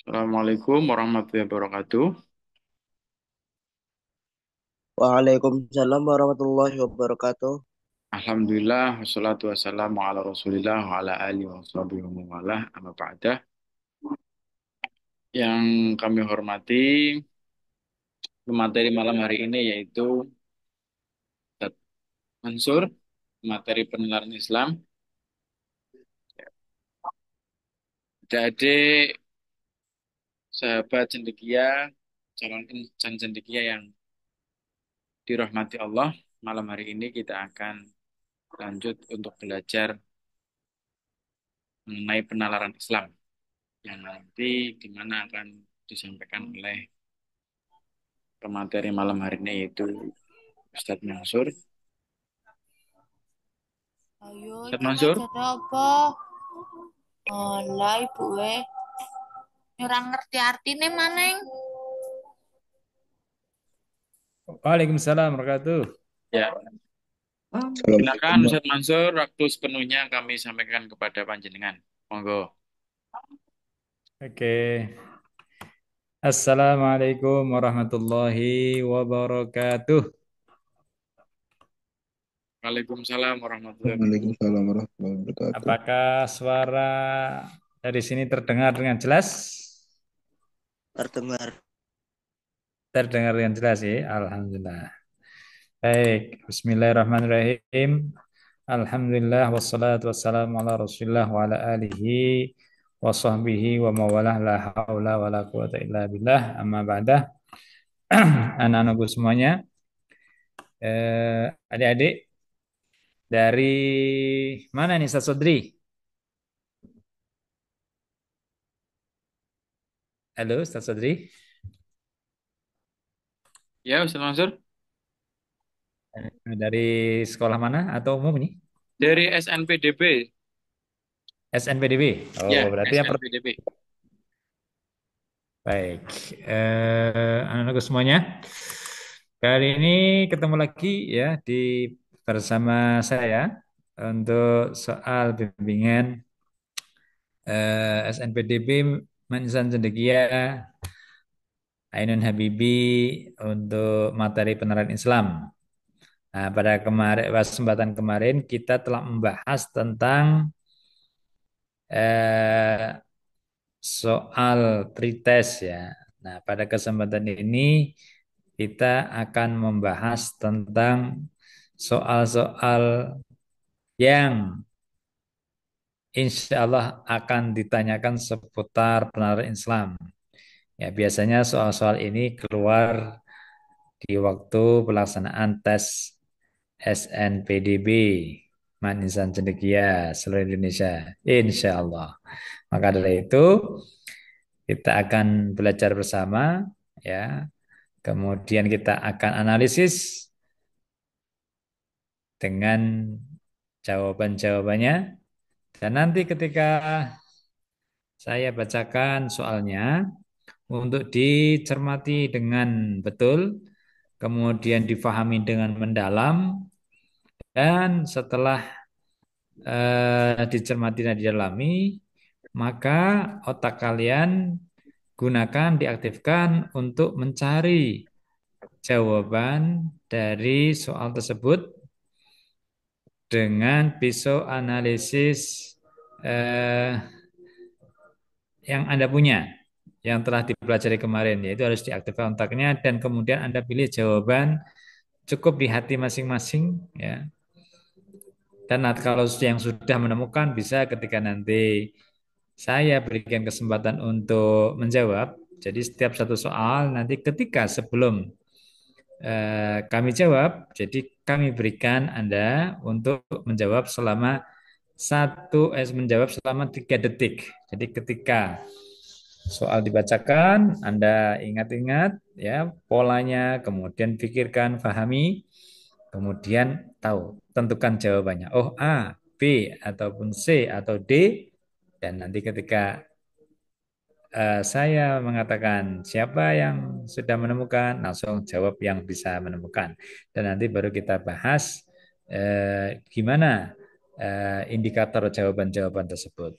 Assalamualaikum warahmatullahi wabarakatuh. Waalaikumsalam warahmatullahi wabarakatuh. Alhamdulillah, wassalatu wassalamu ala rasulillah wa ala alihi wa sahbihi wa mawalah, amma ba'dah. Yang kami hormati, materi malam hari ini yaitu Ustadz Mansur, materi penelaran Islam. Adik-adik, sahabat cendekia, calon insan cendekia yang dirahmati Allah, malam hari ini kita akan lanjut untuk belajar mengenai penalaran Islam yang nanti di mana akan disampaikan oleh pemateri malam hari ini yaitu Ustadz Mansur. Ayo, Ustadz iki Mansur, ngajak apa? Alah, ibu ora ngerti artine maneng. Waalaikumsalam warahmatullahi wabarakatuh. ya, silakan Assalamualaikum. Ustadz Mansur, waktu sepenuhnya kami sampaikan kepada panjenengan. Monggo. Oke. Assalamualaikum warahmatullahi wabarakatuh. Waalaikumsalam warahmatullahi wabarakatuh. Waalaikumsalam warahmatullahi wabarakatuh. Apakah suara dari sini terdengar dengan jelas? Terdengar. Terdengar dengan jelas ya. Alhamdulillah. Baik. Bismillahirrahmanirrahim. Alhamdulillah wassalatu wassalamu ala Rasulillah wa ala alihi wa sahbihi wa mawalah la haula wa la quwata illa billah. Amma ba'dah. Anak-anakku semuanya, adik-adik dari mana nih Ustaz Sodri? Halo Ustaz Sodri. Ya, Ustadz Mansur, Dari sekolah mana atau umum ini? dari SNPDB. SNPDB. Oh, Ya, berarti yang SNPDB. baik. Anak-anakku semuanya, kali ini ketemu lagi ya di bersama saya untuk soal bimbingan SNPDB Mansan Cendekia Ainun Habibi untuk materi penerapan Islam. Nah, pada kesempatan kemarin kita telah membahas tentang eh, soal pretest ya. Nah, pada kesempatan ini kita akan membahas tentang soal-soal yang insya Allah akan ditanyakan seputar penerapan Islam. Ya, biasanya soal-soal ini keluar di waktu pelaksanaan tes SNPDB Manisan Cendekia seluruh Indonesia. Insya Allah. Maka dari itu kita akan belajar bersama ya. Kemudian kita akan analisis dengan jawaban-jawabannya dan nanti ketika saya bacakan soalnya untuk dicermati dengan betul, kemudian difahami dengan mendalam dan setelah dicermati dan didalami, maka otak kalian gunakan, diaktifkan untuk mencari jawaban dari soal tersebut dengan pisau analisis eh, yang Anda punya, yang telah dipelajari kemarin, yaitu harus diaktifkan otaknya dan kemudian Anda pilih jawaban cukup di hati masing-masing, ya. Dan kalau yang sudah menemukan bisa ketika nanti saya berikan kesempatan untuk menjawab. Jadi setiap satu soal nanti ketika sebelum kami jawab, jadi kami berikan Anda untuk menjawab selama menjawab selama 3 detik. Jadi ketika soal dibacakan, Anda ingat-ingat ya polanya, kemudian pikirkan, pahami, kemudian tahu, tentukan jawabannya. Oh A, B, ataupun C, atau D, dan nanti ketika saya mengatakan siapa yang sudah menemukan, langsung jawab yang bisa menemukan. Dan nanti baru kita bahas gimana indikator jawaban-jawaban tersebut.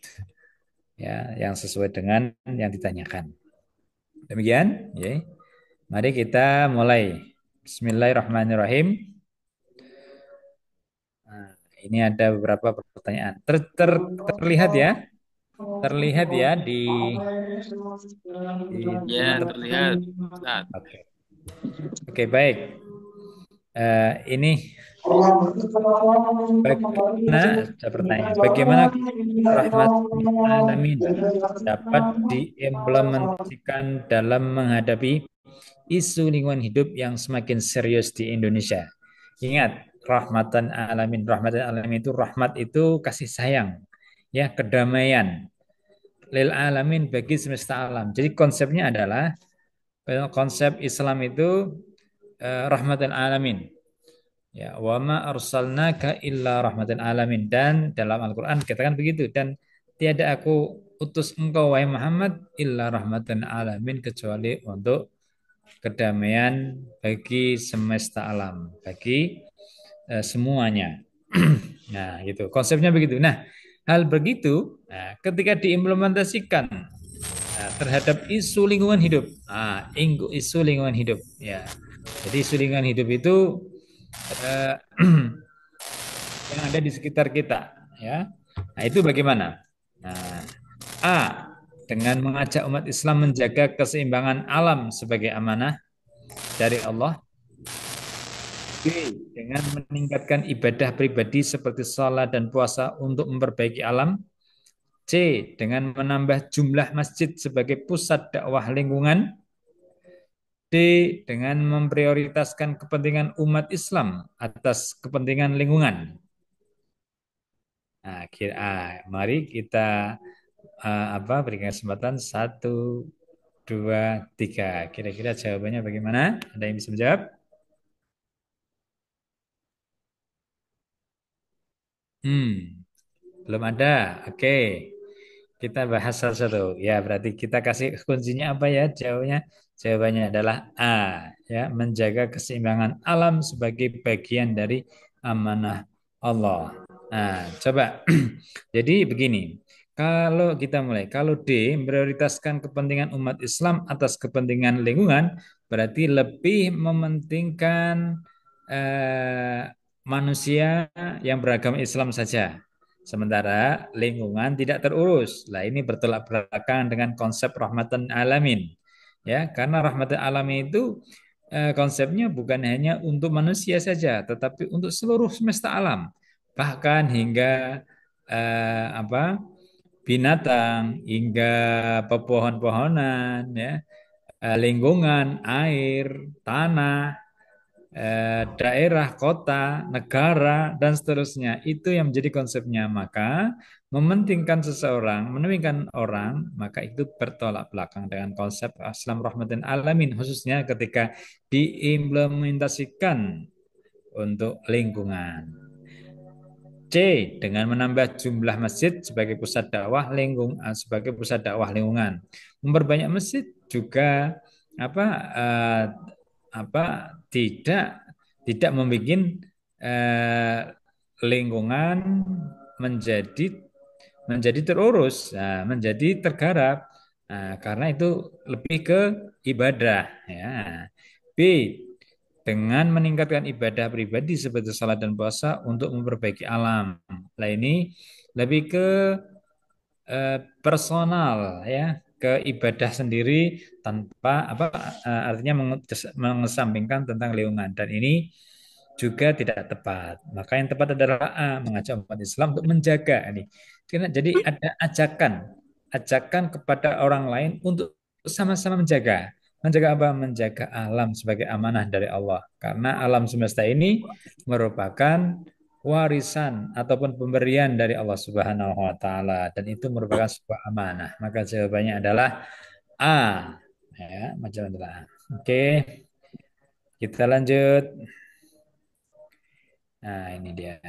ya, yang sesuai dengan yang ditanyakan. Demikian, ya. Mari kita mulai. Bismillahirrahmanirrahim. Nah, ini ada beberapa pertanyaan. Terlihat ya, terlihat ya di Ya, terlihat. Saat. Oke, oke baik. Ini bagaimana? Ada pertanyaan. Bagaimana rahmat alamin dapat diimplementasikan dalam menghadapi isu lingkungan hidup yang semakin serius di Indonesia? Ingat, rahmatan alamin itu rahmat itu kasih sayang, ya kedamaian lil alamin bagi semesta alam. Jadi konsepnya adalah konsep Islam itu rahmatan alamin. Ya, wa ma arsalnaka illa rahmatan alamin, dan dalam Al-Qur'an katakan begitu, dan tiada aku utus engkau wahai Muhammad illa rahmatan alamin, kecuali untuk kedamaian bagi semesta alam, bagi semuanya. Nah, gitu. Konsepnya begitu. Nah, hal begitu, nah, ketika diimplementasikan terhadap isu lingkungan hidup, isu lingkungan hidup, ya. Jadi isu lingkungan hidup itu eh, yang ada di sekitar kita, ya. Nah, itu bagaimana? Nah, A, dengan mengajak umat Islam menjaga keseimbangan alam sebagai amanah dari Allah. B, dengan meningkatkan ibadah pribadi seperti salat dan puasa untuk memperbaiki alam. C, dengan menambah jumlah masjid sebagai pusat dakwah lingkungan. D, dengan memprioritaskan kepentingan umat Islam atas kepentingan lingkungan. Nah, mari kita berikan kesempatan 1, 2, 3. Kira-kira jawabannya bagaimana? Ada yang bisa menjawab? Belum ada. Oke. Kita bahas satu-satu. Ya, berarti kita kasih kuncinya apa ya? Jawabannya adalah A, ya, menjaga keseimbangan alam sebagai bagian dari amanah Allah. Nah, coba. Jadi begini. Kalau D memprioritaskan kepentingan umat Islam atas kepentingan lingkungan, berarti lebih mementingkan manusia yang beragama Islam saja. Sementara lingkungan tidak terurus. Nah, ini bertolak belakang dengan konsep rahmatan alamin. Ya, karena rahmatan alamin itu konsepnya bukan hanya untuk manusia saja, tetapi untuk seluruh semesta alam. Bahkan hingga binatang, hingga pepohon-pohonan, ya, lingkungan, air, tanah, daerah, kota, negara, dan seterusnya. Itu yang menjadi konsepnya. Maka mementingkan seseorang, mementingkan orang, maka itu bertolak belakang dengan konsep Islam rahmatan alamin, khususnya ketika diimplementasikan untuk lingkungan. C, dengan menambah jumlah masjid sebagai pusat lingkungan. Memperbanyak masjid juga apa eh, tidak tidak membuat lingkungan menjadi terurus, menjadi tergarap. Nah, karena itu lebih ke ibadah, ya. B, dengan meningkatkan ibadah pribadi seperti salat dan puasa untuk memperbaiki alam. Nah, ini lebih ke personal, ya, ke ibadah sendiri tanpa artinya mengesampingkan tentang lingkungan, dan ini juga tidak tepat. Maka yang tepat adalah A, mengajak umat Islam untuk menjaga ini. Jadi ada ajakan kepada orang lain untuk sama-sama menjaga. Menjaga apa? Menjaga alam sebagai amanah dari Allah. Karena alam semesta ini merupakan warisan ataupun pemberian dari Allah Subhanahu wa taala, dan itu merupakan sebuah amanah. Maka jawabannya adalah A. Ya, macam adalah A. Oke, kita lanjut. Nah, ini dia.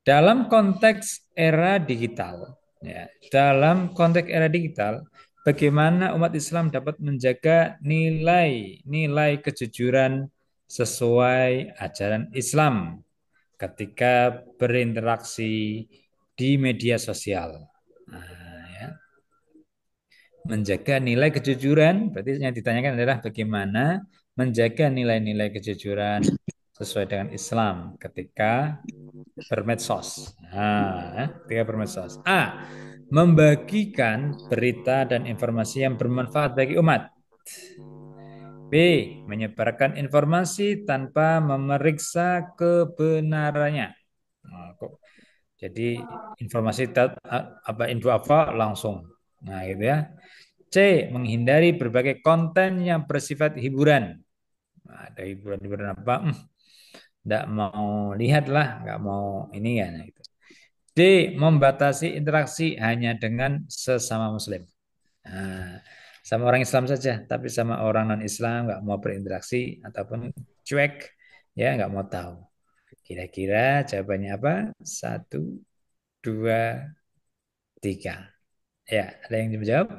Dalam konteks era digital, ya, bagaimana umat Islam dapat menjaga nilai-nilai kejujuran sesuai ajaran Islam ketika berinteraksi di media sosial? Nah, ya. Menjaga nilai kejujuran, berarti yang ditanyakan adalah bagaimana menjaga nilai-nilai kejujuran sesuai dengan Islam ketika bermedsos. Nah, ketika bermedsos. A. Membagikan berita dan informasi yang bermanfaat bagi umat. B. Menyebarkan informasi tanpa memeriksa kebenarannya. Nah, jadi informasi info apa langsung. Nah, gitu ya. C. Menghindari berbagai konten yang bersifat hiburan. Nah, ada hiburan-hiburan apa? Nggak mau lihat lah, nggak mau ini ya. Nah, gitu. D. Membatasi interaksi hanya dengan sesama Muslim. Nah, sama orang Islam saja, tapi sama orang non-Islam nggak mau berinteraksi ataupun cuek, ya nggak mau tahu. Kira-kira jawabannya apa? Satu, dua, tiga. Ya, ada yang menjawab?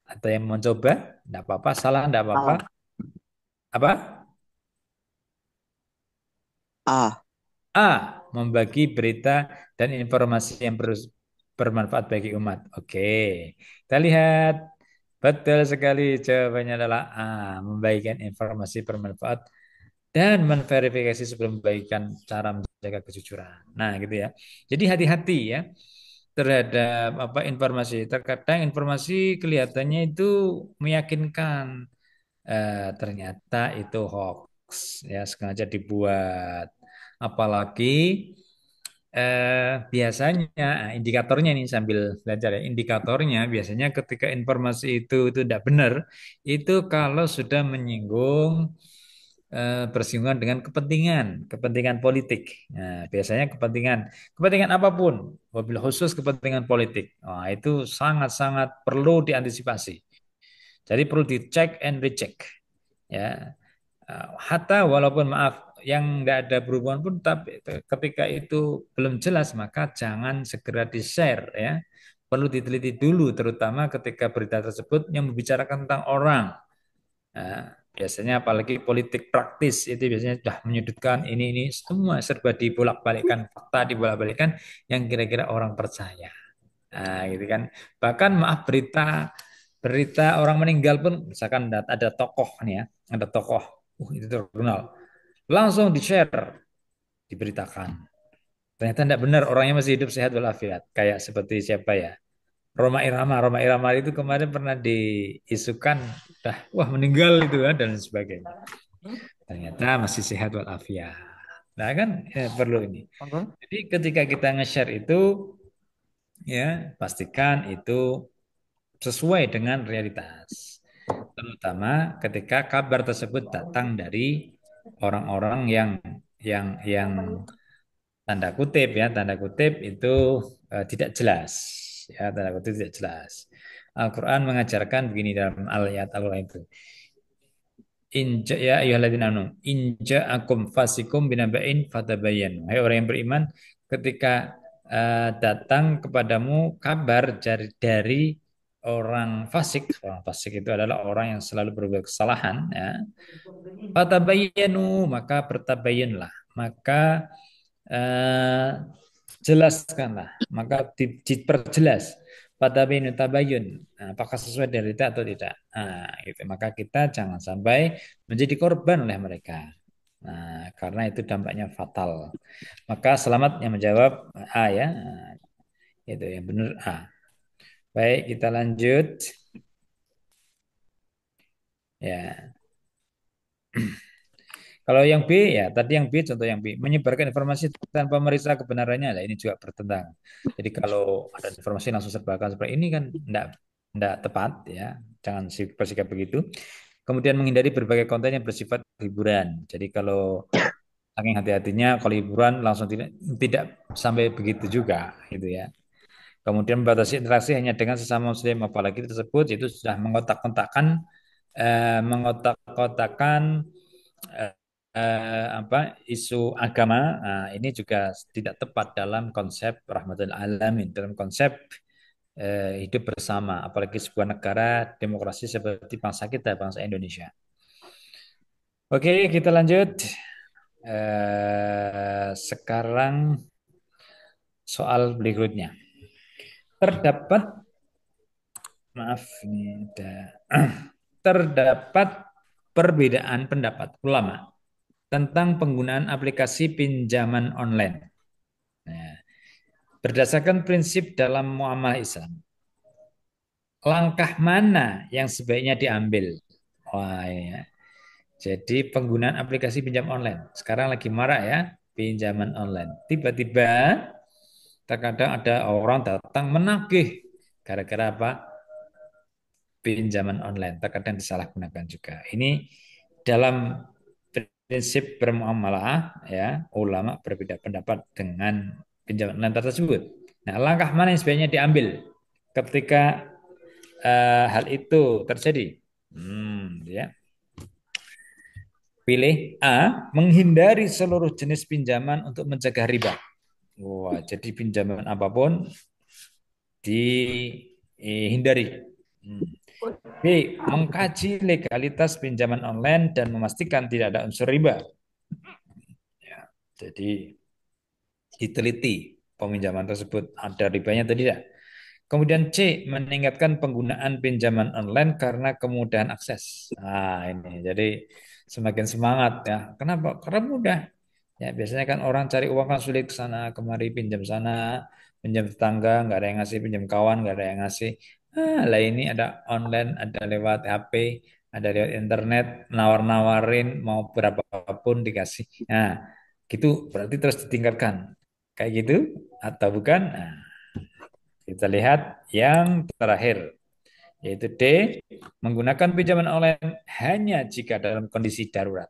Atau yang mau coba? Tidak apa-apa, salah tidak apa-apa. A. Apa? A. A. Membagi berita dan informasi yang bermanfaat bagi umat. Oke, kita lihat. Betul sekali, jawabannya adalah A. Membagikan informasi bermanfaat dan memverifikasi sebelum membagikan cara menjaga kejujuran. Nah, gitu ya. Jadi hati-hati ya terhadap apa informasi. Terkadang informasi kelihatannya itu meyakinkan, ternyata itu hoax ya sengaja dibuat. Apalagi biasanya indikatornya nih sambil belajar ya indikatornya biasanya ketika informasi itu tidak benar itu kalau sudah menyinggung, bersinggungan dengan kepentingan politik. Nah, biasanya kepentingan apapun, mobil khusus kepentingan politik. Wah, itu sangat-sangat perlu diantisipasi. Jadi perlu dicek and recheck. Ya, hatta walaupun maaf yang nggak ada berhubungan pun, tapi ketika itu belum jelas maka jangan segera di-share ya. Perlu diteliti dulu, terutama ketika berita tersebut yang membicarakan tentang orang. Nah, biasanya apalagi politik praktis itu biasanya sudah menyudutkan ini semua serba dibolak-balikkan, fakta dibolak-balikkan yang kira-kira orang percaya. Nah, gitu kan. Bahkan maaf berita berita orang meninggal pun misalkan ada tokoh nih ya, ada tokoh, itu terkenal. Langsung di-share, diberitakan. Ternyata tidak benar, orangnya masih hidup sehat walafiat. Kayak seperti siapa ya? Roma Irama. Roma Irama itu kemarin pernah diisukan, dah, wah meninggal itu kan, dan sebagainya. Ternyata masih sehat walafiat. Nah kan perlu ini. Jadi ketika kita nge-share itu, ya pastikan itu sesuai dengan realitas. Terutama ketika kabar tersebut datang dari orang-orang yang tanda kutip itu tidak jelas, ya tanda kutip tidak jelas. Al-Quran mengajarkan begini dalam ayat Al-Quran itu. Inja ya ayyuhalladzina amanu inja akum fasikum binaba'in fatabayyan. Hai orang yang beriman, ketika datang kepadamu kabar dari orang fasik itu adalah orang yang selalu berbuat kesalahan ya. Fatabayyanu, maka bertabayyunlah, maka eh, jelaskanlah, maka diperjelas fatabayyun tabayyun. Nah, apakah sesuai dari itu atau tidak. Nah, gitu. Maka kita jangan sampai menjadi korban oleh mereka. Nah, karena itu dampaknya fatal. Maka selamat yang menjawab A ya. Nah, itu yang benar A. Baik, kita lanjut. Ya. Kalau yang B ya, tadi yang B contoh yang B, menyebarkan informasi tanpa memeriksa kebenarannya, lah ini juga bertentangan. Jadi kalau ada informasi langsung sebarkan seperti ini kan enggak tepat ya. Jangan bersikap begitu. Kemudian menghindari berbagai konten yang bersifat hiburan. Jadi kalau saking hati-hatinya kalau hiburan langsung tidak sampai begitu juga gitu ya. Kemudian membatasi interaksi hanya dengan sesama muslim, apalagi tersebut itu sudah mengotak-kotakan eh, apa isu agama. Nah, ini juga tidak tepat dalam konsep rahmatul alamin, dalam konsep hidup bersama, apalagi sebuah negara demokrasi seperti bangsa kita, bangsa Indonesia. Oke, kita lanjut. Sekarang soal berikutnya. Terdapat, maaf ini ada, terdapat perbedaan pendapat ulama tentang penggunaan aplikasi pinjaman online. Nah, berdasarkan prinsip dalam muamalah Islam, langkah mana yang sebaiknya diambil? Wah, ini ya. Jadi penggunaan aplikasi pinjam online. Sekarang lagi marak ya, pinjaman online. Tiba-tiba terkadang ada orang datang menagih. Gara-gara apa? Pinjaman online. Terkadang disalahgunakan juga. Ini dalam prinsip bermuamalah ya, ulama berbeda pendapat dengan pinjaman online tersebut. Nah, langkah mana yang sebaiknya diambil ketika hal itu terjadi? Ya. Pilih A, menghindari seluruh jenis pinjaman untuk mencegah riba. Wah, jadi pinjaman apapun dihindari. B, mengkaji legalitas pinjaman online dan memastikan tidak ada unsur riba. Ya, jadi diteliti peminjaman tersebut ada ribanya atau tidak. Kemudian C, meningkatkan penggunaan pinjaman online karena kemudahan akses. Nah, ini jadi semakin semangat ya. Kenapa? Karena mudah. Ya, biasanya kan orang cari uang kan sulit ke sana kemari, pinjam sana, pinjam tetangga, nggak ada yang ngasih, pinjam kawan, nggak ada yang ngasih. Lah ini ada online, ada lewat HP, ada lewat internet, nawar-nawarin mau berapapun dikasih. Nah, gitu berarti terus ditingkatkan. Kayak gitu atau bukan? Nah, kita lihat yang terakhir, yaitu D, menggunakan pinjaman online hanya jika dalam kondisi darurat.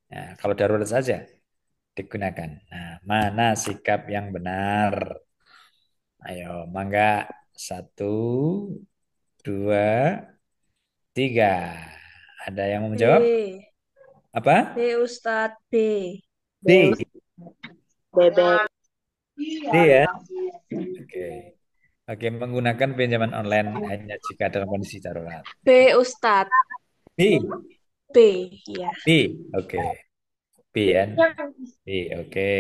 Nah, kalau darurat saja digunakan. Nah, mana sikap yang benar? Ayo, mangga. Satu, dua, tiga. Ada yang mau menjawab? B. Apa? B Ustadz B. D. Bebek. D ya. Oke. Oke, menggunakan pinjaman online hanya jika dalam kondisi darurat. B Ustadz B. B. Ya. B. Oke. B ya. B. Oke.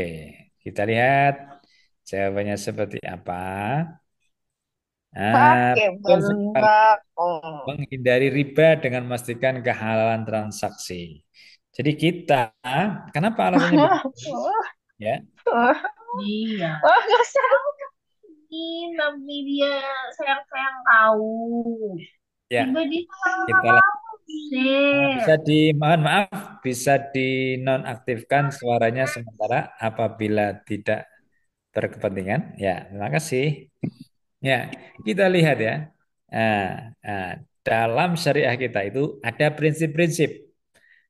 Kita lihat jawabannya seperti apa. Nah, Pakai betul sekali. benak. Menghindari riba dengan memastikan kehalalan transaksi. Jadi kita, kenapa alasannya begitu? Ya, Iya. Wah, nggak salah. Ini tapi dia sayang-sayang tahu. ya, Tiba dia kita bisa sih. mohon maaf, bisa dinonaktifkan suaranya sementara apabila tidak berkepentingan. Ya, terima kasih. Ya, kita lihat ya. Nah, nah, dalam syariah kita itu ada prinsip-prinsip.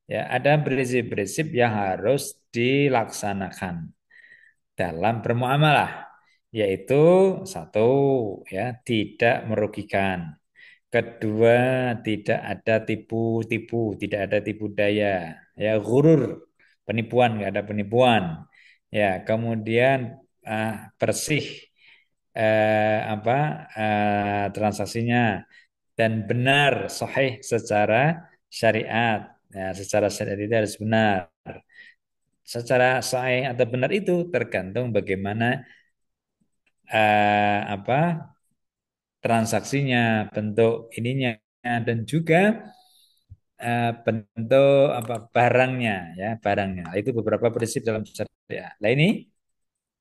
Ya, ada prinsip-prinsip yang harus dilaksanakan dalam bermuamalah, yaitu satu, ya, tidak merugikan. Kedua, tidak ada tipu-tipu, tidak ada tipu daya, ya, gurur, penipuan, nggak ada penipuan. Ya, kemudian bersih apa transaksinya dan benar, sahih secara syariat. Ya, secara syariat itu harus benar. Secara sahih atau benar itu tergantung bagaimana apa transaksinya, bentuk ininya dan juga bentuk apa barangnya ya, barangnya. Itu beberapa prinsip dalam syariah. Nah, ini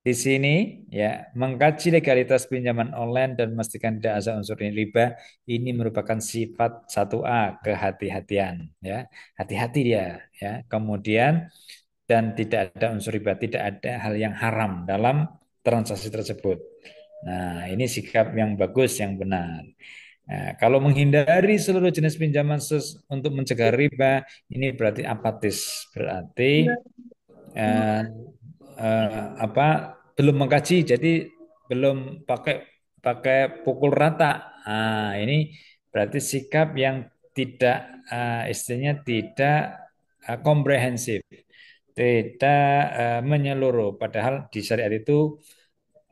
di sini ya mengkaji legalitas pinjaman online dan memastikan tidak ada unsur riba ini merupakan sifat 1A kehati-hatian ya. Hati-hati dia ya. Kemudian dan tidak ada unsur riba, tidak ada hal yang haram dalam transaksi tersebut. Nah, ini sikap yang bagus, yang benar. Nah, kalau menghindari seluruh jenis pinjaman untuk mencegah riba, ini berarti apatis, berarti eh, apa belum mengkaji, jadi belum pakai pakai pukul rata. Nah, ini berarti sikap yang tidak istilahnya tidak komprehensif, tidak menyeluruh. Padahal di syariat itu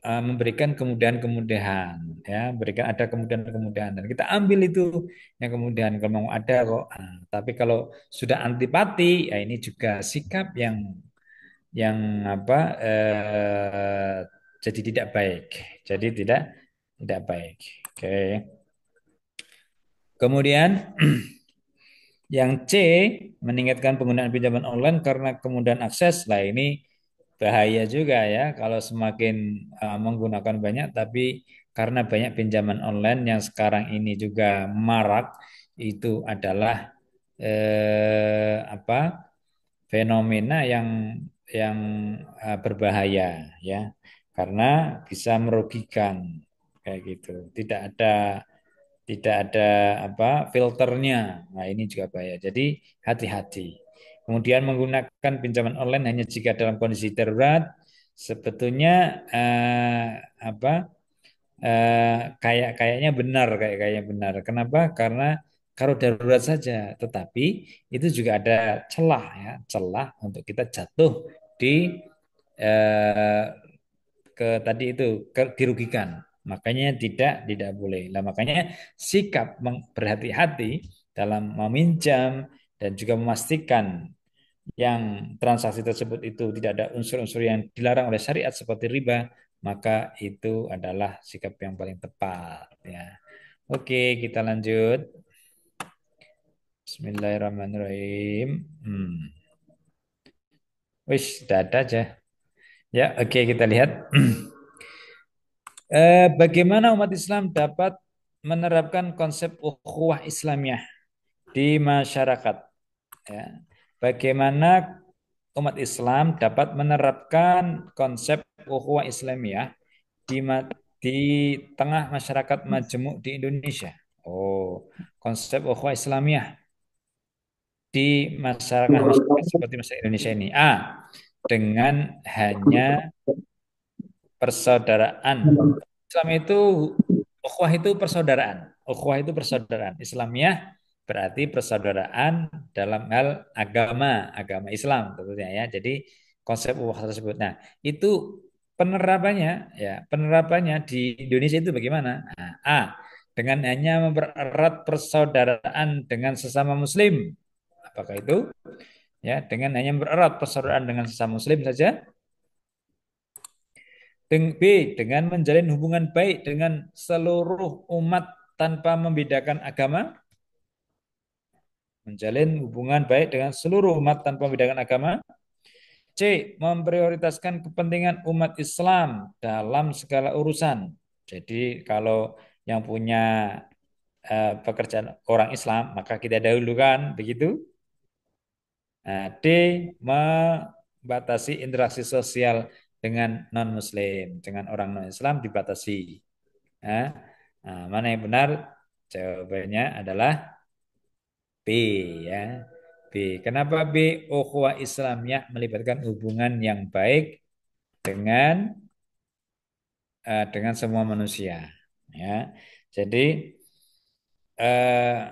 memberikan kemudahan-kemudahan, ya, berikan ada kemudahan-kemudahan dan kita ambil itu yang kemudahan kalau mau ada kok. Nah, tapi kalau sudah antipati, ya ini juga sikap yang apa Jadi tidak baik. Jadi tidak baik. Oke. Kemudian yang C, meningkatkan penggunaan pinjaman online karena kemudahan akses. Lah ini bahaya juga ya kalau semakin menggunakan banyak, tapi karena banyak pinjaman online yang sekarang ini juga marak, itu adalah fenomena yang berbahaya ya, karena bisa merugikan kayak gitu. Tidak ada filternya. Nah, ini juga bahaya. Jadi hati-hati. Kemudian menggunakan pinjaman online hanya jika dalam kondisi darurat, sebetulnya kayaknya benar, kayaknya benar. Kenapa? Karena kalau darurat saja, tetapi itu juga ada celah ya, celah untuk kita jatuh di eh, ke tadi itu dirugikan. Makanya tidak boleh. Nah, makanya sikap berhati-hati dalam meminjam dan juga memastikan yang transaksi tersebut itu tidak ada unsur-unsur yang dilarang oleh syariat seperti riba, maka itu adalah sikap yang paling tepat ya. Oke, kita lanjut. Bismillahirrahmanirrahim. Wis, sudah ada aja. Ya, oke, kita lihat. Bagaimana umat Islam dapat menerapkan konsep ukhuwah Islamiyah di masyarakat? Ya. Bagaimana umat Islam dapat menerapkan konsep ukhuwah Islamiyah di tengah masyarakat majemuk di Indonesia? Oh, konsep ukhuwah Islamiyah di masyarakat seperti masyarakat Indonesia ini. A, dengan hanya persaudaraan. Islam itu ukhuwah itu persaudaraan. Ukhuwah itu persaudaraan. Islamiyah berarti persaudaraan dalam hal agama Islam tentunya ya. Jadi konsep ukhuwah tersebut. Nah, itu penerapannya di Indonesia itu bagaimana? Nah, A, dengan hanya mempererat persaudaraan dengan sesama muslim. Apakah itu? Ya, dengan hanya mempererat persaudaraan dengan sesama muslim saja. B, dengan menjalin hubungan baik dengan seluruh umat tanpa membedakan agama. Menjalin hubungan baik dengan seluruh umat tanpa membedakan agama. C, memprioritaskan kepentingan umat Islam dalam segala urusan. Jadi kalau yang punya pekerjaan orang Islam, maka kita dahulukan, begitu. Nah, D, membatasi interaksi sosial dengan non-Muslim. Dengan orang non-Islam dibatasi. Nah, mana yang benar? Jawabannya adalah B ya. B. Kenapa B? Ukhuwah Islamiyah melibatkan hubungan yang baik dengan semua manusia. Ya. Jadi eh,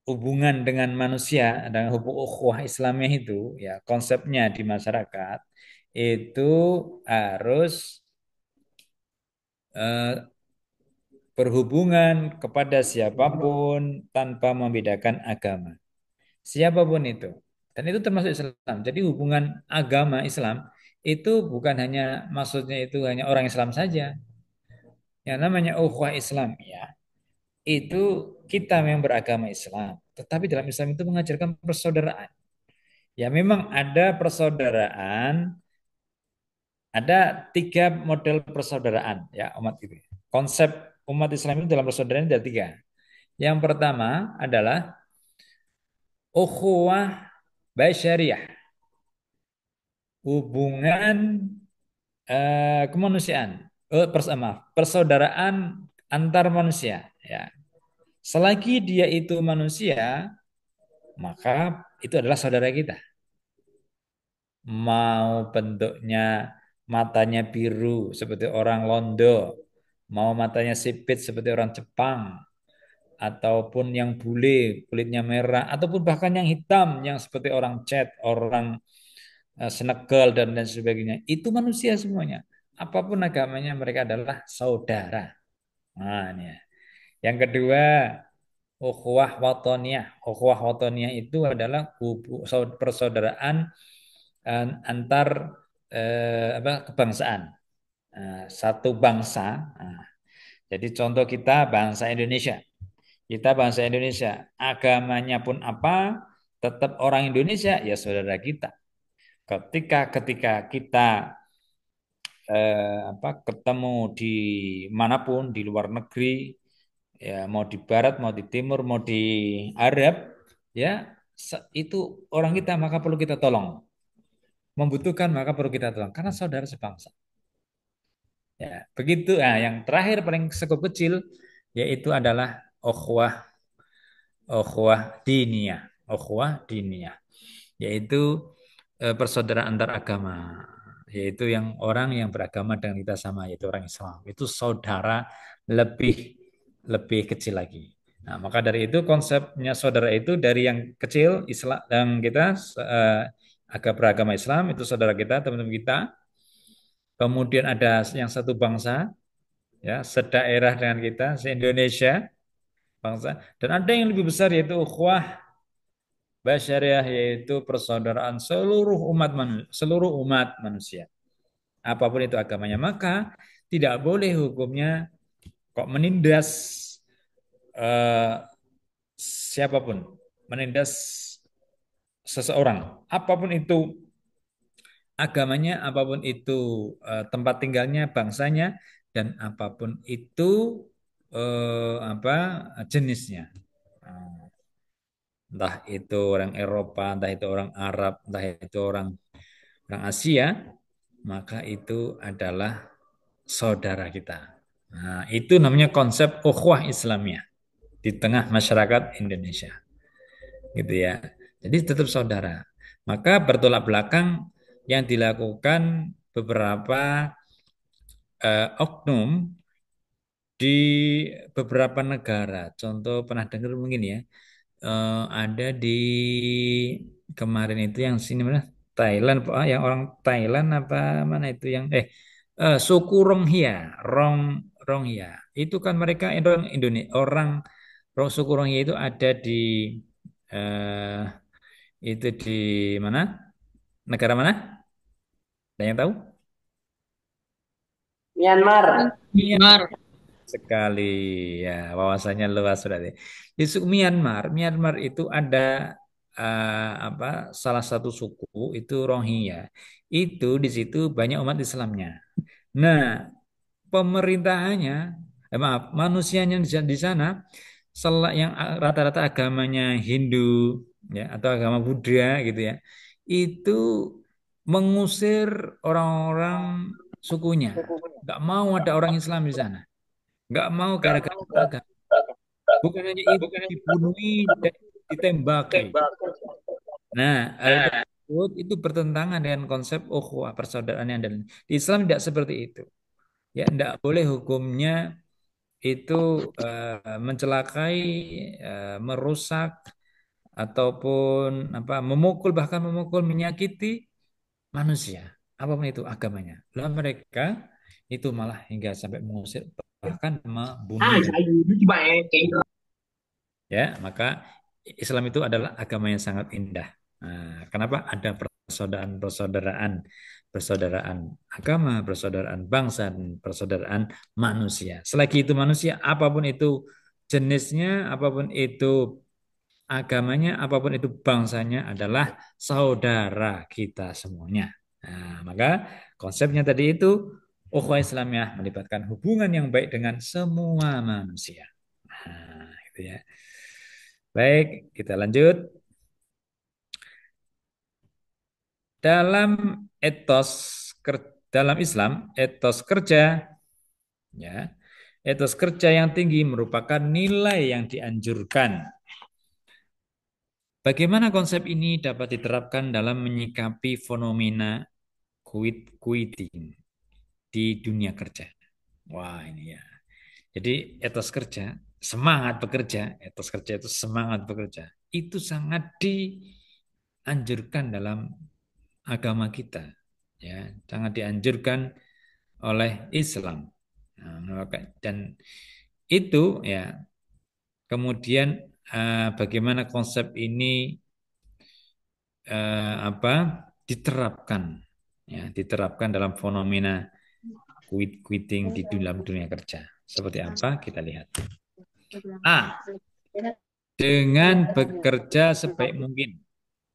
hubungan dengan manusia dan hubungan ukhuwah Islamiyah itu ya konsepnya di masyarakat itu harus eh, berhubungan kepada siapapun tanpa membedakan agama. Siapapun itu. Dan itu termasuk Islam. Jadi hubungan agama Islam itu bukan hanya maksudnya itu hanya orang Islam saja. Yang namanya ukhuwah Islam ya, itu kita yang beragama Islam. Tetapi dalam Islam itu mengajarkan persaudaraan. Ya memang ada persaudaraan, ada 3 model persaudaraan ya umat itu. Konsep umat Islam itu dalam persaudaraan ada 3. Yang pertama adalah ukhuwah basyariah, hubungan kemanusiaan, persaudaraan antar manusia. Ya, selagi dia itu manusia, maka itu adalah saudara kita. Mau bentuknya matanya biru seperti orang Londo, mau matanya sipit seperti orang Jepang, ataupun yang bule, kulitnya merah, ataupun bahkan yang hitam, yang seperti orang Chet, orang Senegal dan lain sebagainya. Itu manusia semuanya. Apapun agamanya mereka adalah saudara. Nah, ini ya. Yang kedua, ukhuwah watoniyah. Ukhuwah watoniyah itu adalah persaudaraan antar kebangsaan. satu bangsa. Nah, jadi contoh kita bangsa Indonesia. Kita bangsa Indonesia, agamanya pun apa, tetap orang Indonesia ya saudara kita. Ketika ketika kita ketemu di manapun di luar negeri, ya mau di barat, mau di timur, mau di Arab, ya itu orang kita maka perlu kita tolong. Membutuhkan maka perlu kita tolong karena saudara sebangsa. Ya, begitu. Nah, yang terakhir paling sekup kecil yaitu adalah ukhuwah ukhuwah diniyah, yaitu persaudaraan antar agama, yaitu yang orang yang beragama dengan kita sama, yaitu orang Islam. Itu saudara lebih lebih kecil lagi. Nah, maka dari itu konsepnya saudara itu dari yang kecil Islam dan kita agak beragama Islam itu saudara kita, teman-teman kita. Kemudian ada yang satu bangsa, ya, sedaerah dengan kita, se-Indonesia bangsa. Dan ada yang lebih besar yaitu ukhuwah basyariah, yaitu persaudaraan seluruh umat manusia. Apapun itu agamanya, maka tidak boleh hukumnya kok menindas eh, siapapun, menindas seseorang, apapun itu agamanya, apapun itu tempat tinggalnya, bangsanya, dan apapun itu apa jenisnya. Entah itu orang Eropa, entah itu orang Arab, entah itu orang orang Asia, maka itu adalah saudara kita. Nah, itu namanya konsep ukhuwah Islamiyah di tengah masyarakat Indonesia. Gitu ya. Jadi tetap saudara. Maka bertolak belakang yang dilakukan beberapa oknum di beberapa negara. Contoh pernah dengar mungkin ya, ada di kemarin itu yang sini mana Thailand, yang orang Thailand apa mana itu yang suku Rohingya, Rohingya. Itu kan mereka orang Indonesia, suku Rohingya itu ada di eh, itu di mana? Negara mana? Ada yang tahu? Myanmar. Myanmar sekali, ya, wawasannya luas berarti. Di Myanmar, Myanmar itu ada apa salah satu suku itu Rohingya. Itu di situ banyak umat Islamnya. Nah, pemerintahannya, maaf, manusianya di sana yang rata-rata agamanya Hindu, ya, atau agama Buddha gitu ya. Itu mengusir orang-orang sukunya. Nggak mau ada orang Islam di sana. Nggak mau gara-gara agama. Bukan hanya itu, dibunuhi dan ditembaki. Nah, hal tersebut itu bertentangan dengan konsep ukhuwah persaudaraan yang ada. Di Islam tidak seperti itu. Ya, tidak boleh hukumnya itu mencelakai, merusak ataupun apa memukul, bahkan memukul, menyakiti manusia, apapun itu agamanya. Lalu mereka itu malah hingga sampai mengusir, bahkan membunuh. Ya, maka Islam itu adalah agama yang sangat indah. Nah, kenapa ada persaudaraan, persaudaraan agama, persaudaraan bangsa, dan persaudaraan manusia. Selagi itu manusia, apapun itu jenisnya, apapun itu agamanya, apapun itu bangsanya adalah saudara kita semuanya. Nah, maka konsepnya tadi itu ukhuwah Islamiyah melibatkan hubungan yang baik dengan semua manusia. Nah, gitu ya. Baik, kita lanjut. Dalam etos dalam Islam, etos kerja, ya, etos kerja yang tinggi merupakan nilai yang dianjurkan. Bagaimana konsep ini dapat diterapkan dalam menyikapi fenomena quitting di dunia kerja? Wah, ini ya. Jadi etos kerja, semangat bekerja, etos kerja itu semangat bekerja. Itu sangat dianjurkan dalam agama kita, ya, sangat dianjurkan oleh Islam. Nah, dan itu ya kemudian bagaimana konsep ini apa diterapkan, ya, diterapkan dalam fenomena quitting di dalam dunia kerja. Seperti apa? Kita lihat. A. Dengan bekerja sebaik mungkin,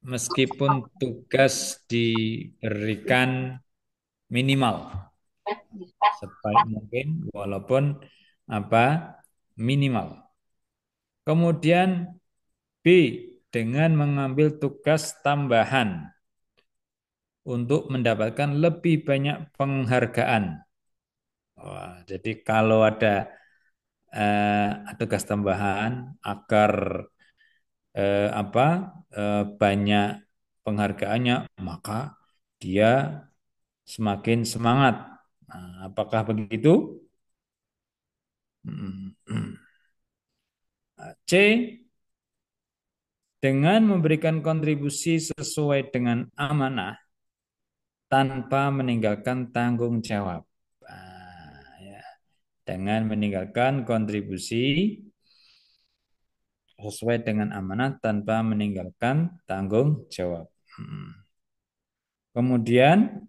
meskipun tugas diberikan minimal, sebaik mungkin walaupun apa minimal. Kemudian B, dengan mengambil tugas tambahan untuk mendapatkan lebih banyak penghargaan. Wah, jadi kalau ada tugas tambahan agar banyak penghargaannya, maka dia semakin semangat. Nah, apakah begitu? C, dengan memberikan kontribusi sesuai dengan amanah tanpa meninggalkan tanggung jawab. Nah, ya. Dengan meninggalkan kontribusi sesuai dengan amanah tanpa meninggalkan tanggung jawab. Kemudian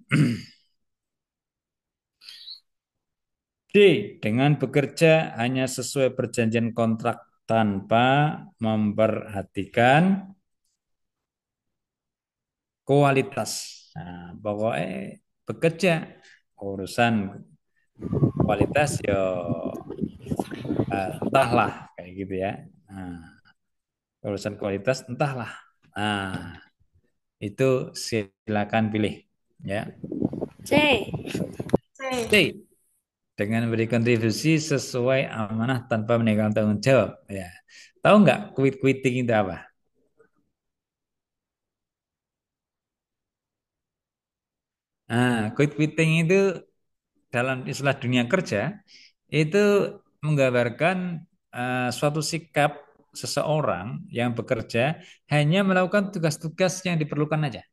D, dengan bekerja hanya sesuai perjanjian kontrak tanpa memperhatikan kualitas. Nah, pokoknya bekerja urusan kualitas ya entahlah kayak gitu ya. Nah, urusan kualitas entahlah. Nah, itu silakan pilih ya. C. C, dengan beri kontribusi sesuai amanah tanpa meninggalkan tanggung jawab ya. Tahu nggak quitting itu apa? Nah, quitting itu dalam istilah dunia kerja itu menggambarkan suatu sikap seseorang yang bekerja hanya melakukan tugas-tugas yang diperlukan aja.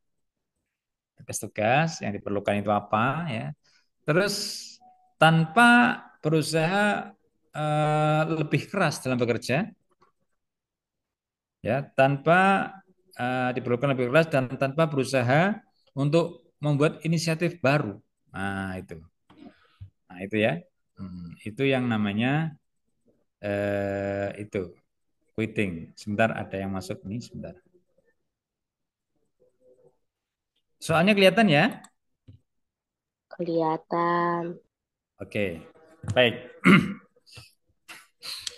Tugas-tugas yang diperlukan itu apa ya. Terus tanpa berusaha lebih keras dalam bekerja ya, tanpa diperlukan lebih keras dan tanpa berusaha untuk membuat inisiatif baru. Nah, itu. Nah, itu ya. Itu yang namanya itu quitting. Sebentar ada yang masuk nih, sebentar. Soalnya kelihatan ya? Kelihatan. Oke. Baik.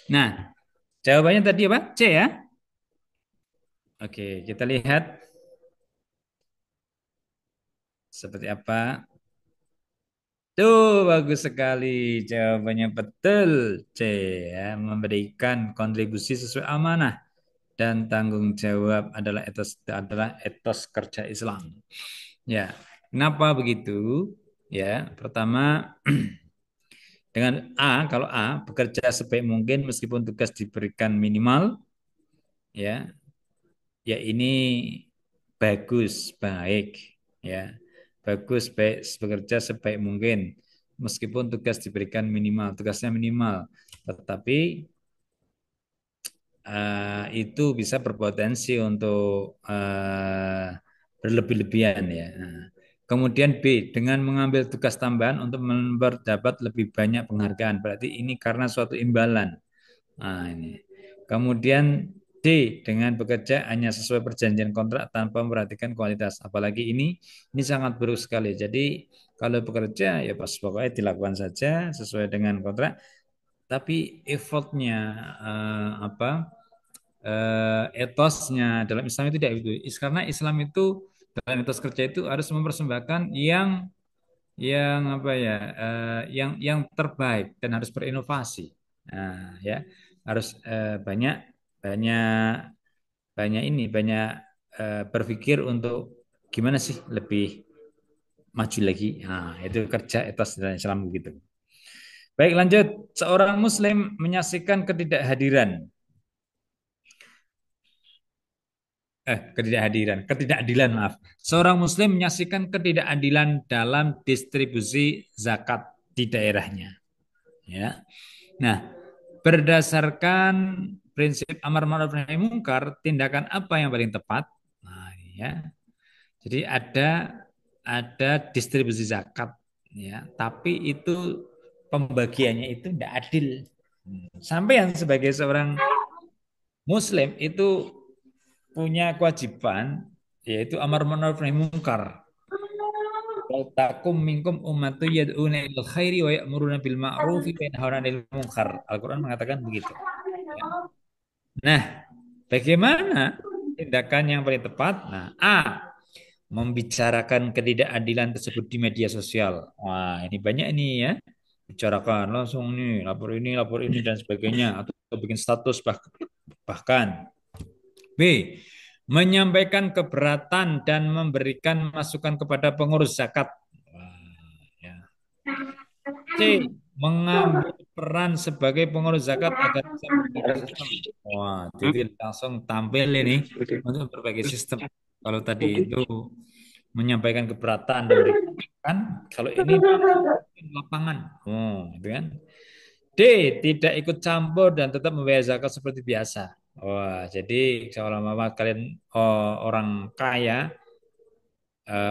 Nah, jawabannya tadi apa? C ya? Oke, kita lihat seperti apa. Tuh, bagus sekali. Jawabannya betul. C ya, memberikan kontribusi sesuai amanah dan tanggung jawab adalah etos kerja Islam. Ya, kenapa begitu? Ya, pertama dengan A, kalau A bekerja sebaik mungkin meskipun tugas diberikan minimal, ya, ya ini bagus, baik, ya, bagus, baik, bekerja sebaik mungkin meskipun tugas diberikan minimal, tugasnya minimal, tetapi itu bisa berpotensi untuk berlebih-lebihan ya. Nah, kemudian B, dengan mengambil tugas tambahan untuk mendapat lebih banyak penghargaan. Berarti ini karena suatu imbalan. Nah, ini. Kemudian D, dengan bekerja hanya sesuai perjanjian kontrak tanpa memperhatikan kualitas. Apalagi ini sangat buruk sekali. Jadi kalau bekerja ya pas pokoknya dilakukan saja sesuai dengan kontrak. Tapi effortnya etosnya dalam Islam itu tidak itu. Karena Islam itu dalam etos kerja itu harus mempersembahkan yang apa ya yang terbaik dan harus berinovasi. Nah, ya harus banyak banyak banyak berpikir untuk gimana sih lebih maju lagi. Nah, itu kerja etos dalam Islam begitu. Baik, lanjut. Seorang Muslim menyaksikan ketidakhadiran ketidakadilan, maaf. Seorang Muslim menyaksikan ketidakadilan dalam distribusi zakat di daerahnya. Ya. Nah, berdasarkan prinsip amar ma'ruf nahi mungkar, tindakan apa yang paling tepat? Nah, ya. Jadi ada distribusi zakat ya, tapi itu pembagiannya itu tidak adil. Sampai yang sebagai seorang Muslim itu punya kewajiban yaitu amar ma'ruf nahi munkar. Wal takum minkum ummatu yad'una ilal khairi wa ya'muruna bil ma'rufi wa yanhauna 'anil munkar. Al-Qur'an mengatakan begitu. Ya. Nah, bagaimana tindakan yang paling tepat? Nah, A, membicarakan ketidakadilan tersebut di media sosial. Wah, ini banyak nih ya. Bicarakan langsung nih, lapor ini dan sebagainya atau bikin status bahkan. B, menyampaikan keberatan dan memberikan masukan kepada pengurus zakat. Wah, ya. C, mengambil peran sebagai pengurus zakat agar bisa memperbaiki sistem. Wah, jadi langsung tampil ini untuk memperbaiki sistem. Kalau tadi itu menyampaikan keberatan dan memberikan, kalau ini di lapangan. Oh, itu kan. D, tidak ikut campur dan tetap membayar zakat seperti biasa. Wah, jadi seolah-olah kalian orang kaya,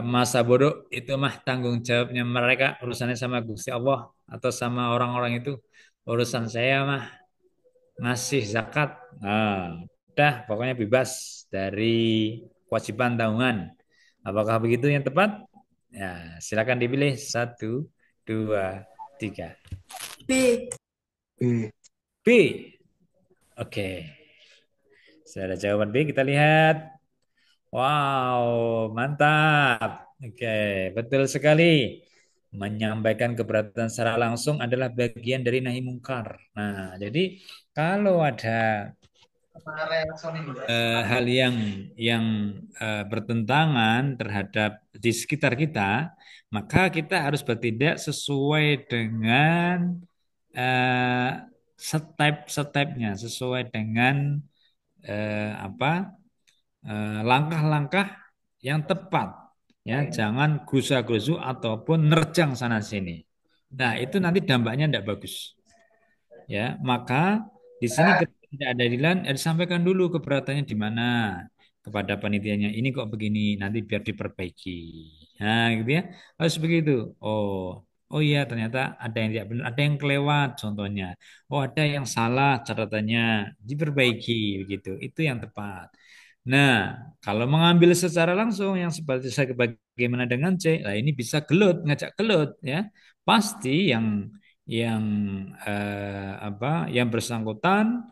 masa bodoh itu mah tanggung jawabnya mereka, urusannya sama Gusti Allah atau sama orang-orang itu. Urusan saya mah ngasih zakat. Nah, udah pokoknya bebas dari kewajiban tahunan. Apakah begitu yang tepat? Ya, silakan dipilih satu, dua, tiga. B. B. Oke. Saya ada jawaban B, kita lihat. Wow, mantap. Oke, betul sekali. Menyampaikan keberatan secara langsung adalah bagian dari nahi mungkar. Nah, jadi kalau ada hal yang bertentangan terhadap di sekitar kita, maka kita harus bertindak sesuai dengan eh, step-stepnya, sesuai dengan apa langkah-langkah yang tepat, ya, jangan gusa-gusu ataupun nerjang sana sini. Nah, itu nanti dampaknya tidak bagus. Ya, maka di sini ketika tidak ada adilan, disampaikan dulu keberatannya di mana kepada panitianya. Ini kok begini, nanti biar diperbaiki. Nah, gitu ya. Harus begitu. Oh iya, ternyata ada yang tidak benar, ada yang kelewat contohnya. Oh, ada yang salah catatannya, diperbaiki begitu. Itu yang tepat. Nah, kalau mengambil secara langsung yang seperti saya bagaimana dengan C, nah ini bisa gelut, ngajak gelut ya. Pasti yang yang bersangkutan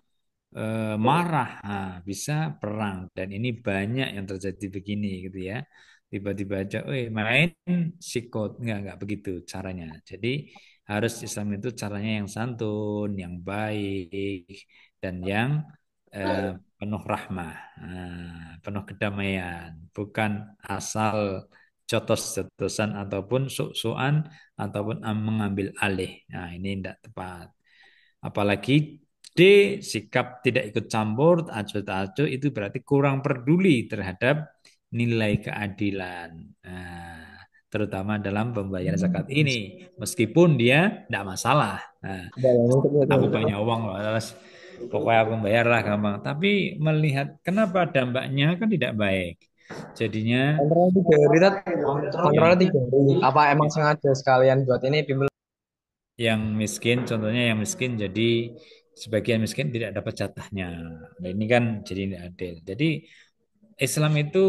marah, nah, bisa perang dan ini banyak yang terjadi begini gitu ya. Tiba-tiba aja, main sikut, nggak begitu caranya. Jadi harus Islam itu caranya yang santun, yang baik dan yang penuh rahmah, penuh kedamaian, bukan asal jotos-jotosan ataupun sok-sokan ataupun mengambil alih. Nah, ini tidak tepat. Apalagi D, sikap tidak ikut campur, acuh tak acuh, itu berarti kurang peduli terhadap nilai keadilan. Nah, terutama dalam pembayaran zakat ini. Meskipun dia tidak masalah. Nah, aku banyak uang loh, terus pokoknya aku bayar lah gampang. Tapi melihat kenapa dampaknya kan tidak baik. Jadinya kontrolnya tiga hari. Apa emang sengaja sekalian buat ini bimbel? yang miskin, contohnya yang miskin jadi sebagian miskin tidak dapat jatahnya. Nah, ini kan jadi tidak adil. Jadi Islam itu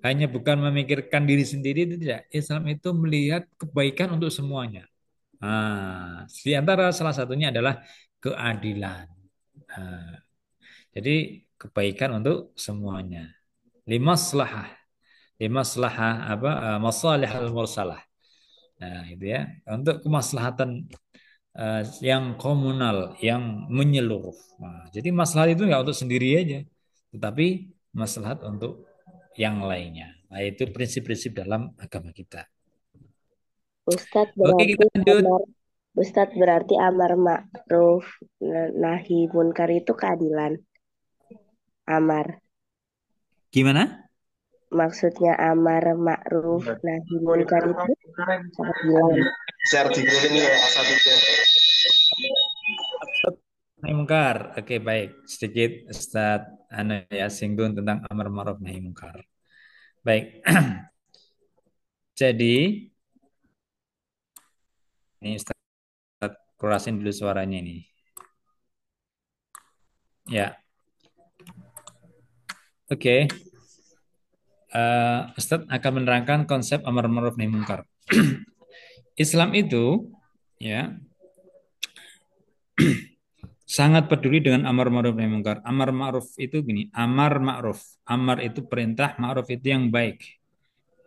hanya bukan memikirkan diri sendiri, itu tidak. Islam itu melihat kebaikan untuk semuanya. Nah, di antara salah satunya adalah keadilan. Nah, jadi kebaikan untuk semuanya. Limaslahah, limaslahah apa? Masalihal mursalah. Nah, itu ya. Untuk kemaslahatan yang komunal, yang menyeluruh. Nah, jadi maslahat itu nggak untuk sendiri aja, tetapi maslahat untuk yang lainnya. Nah, itu prinsip-prinsip dalam agama kita. Ustadz Oke, berarti kita lanjut. Ustadz berarti amar ma'ruf nahi munkar itu keadilan. Amar. Gimana? Maksudnya amar ma'ruf nahi munkar itu keadilan. Share di grup ini ya, asal Nahi mungkar. Oke, baik. Sedikit Ustadz ya singgung tentang amar ma'ruf nahi mungkar. Baik. Jadi Ini Ustaz kurasin dulu suaranya ini. Ya, oke. Ustaz akan menerangkan konsep amar ma'ruf nahi munkar. Islam itu ya sangat peduli dengan amar ma'ruf nahi munkar. Amar ma'ruf itu gini, amar ma'ruf. Amar itu perintah, ma'ruf itu yang baik.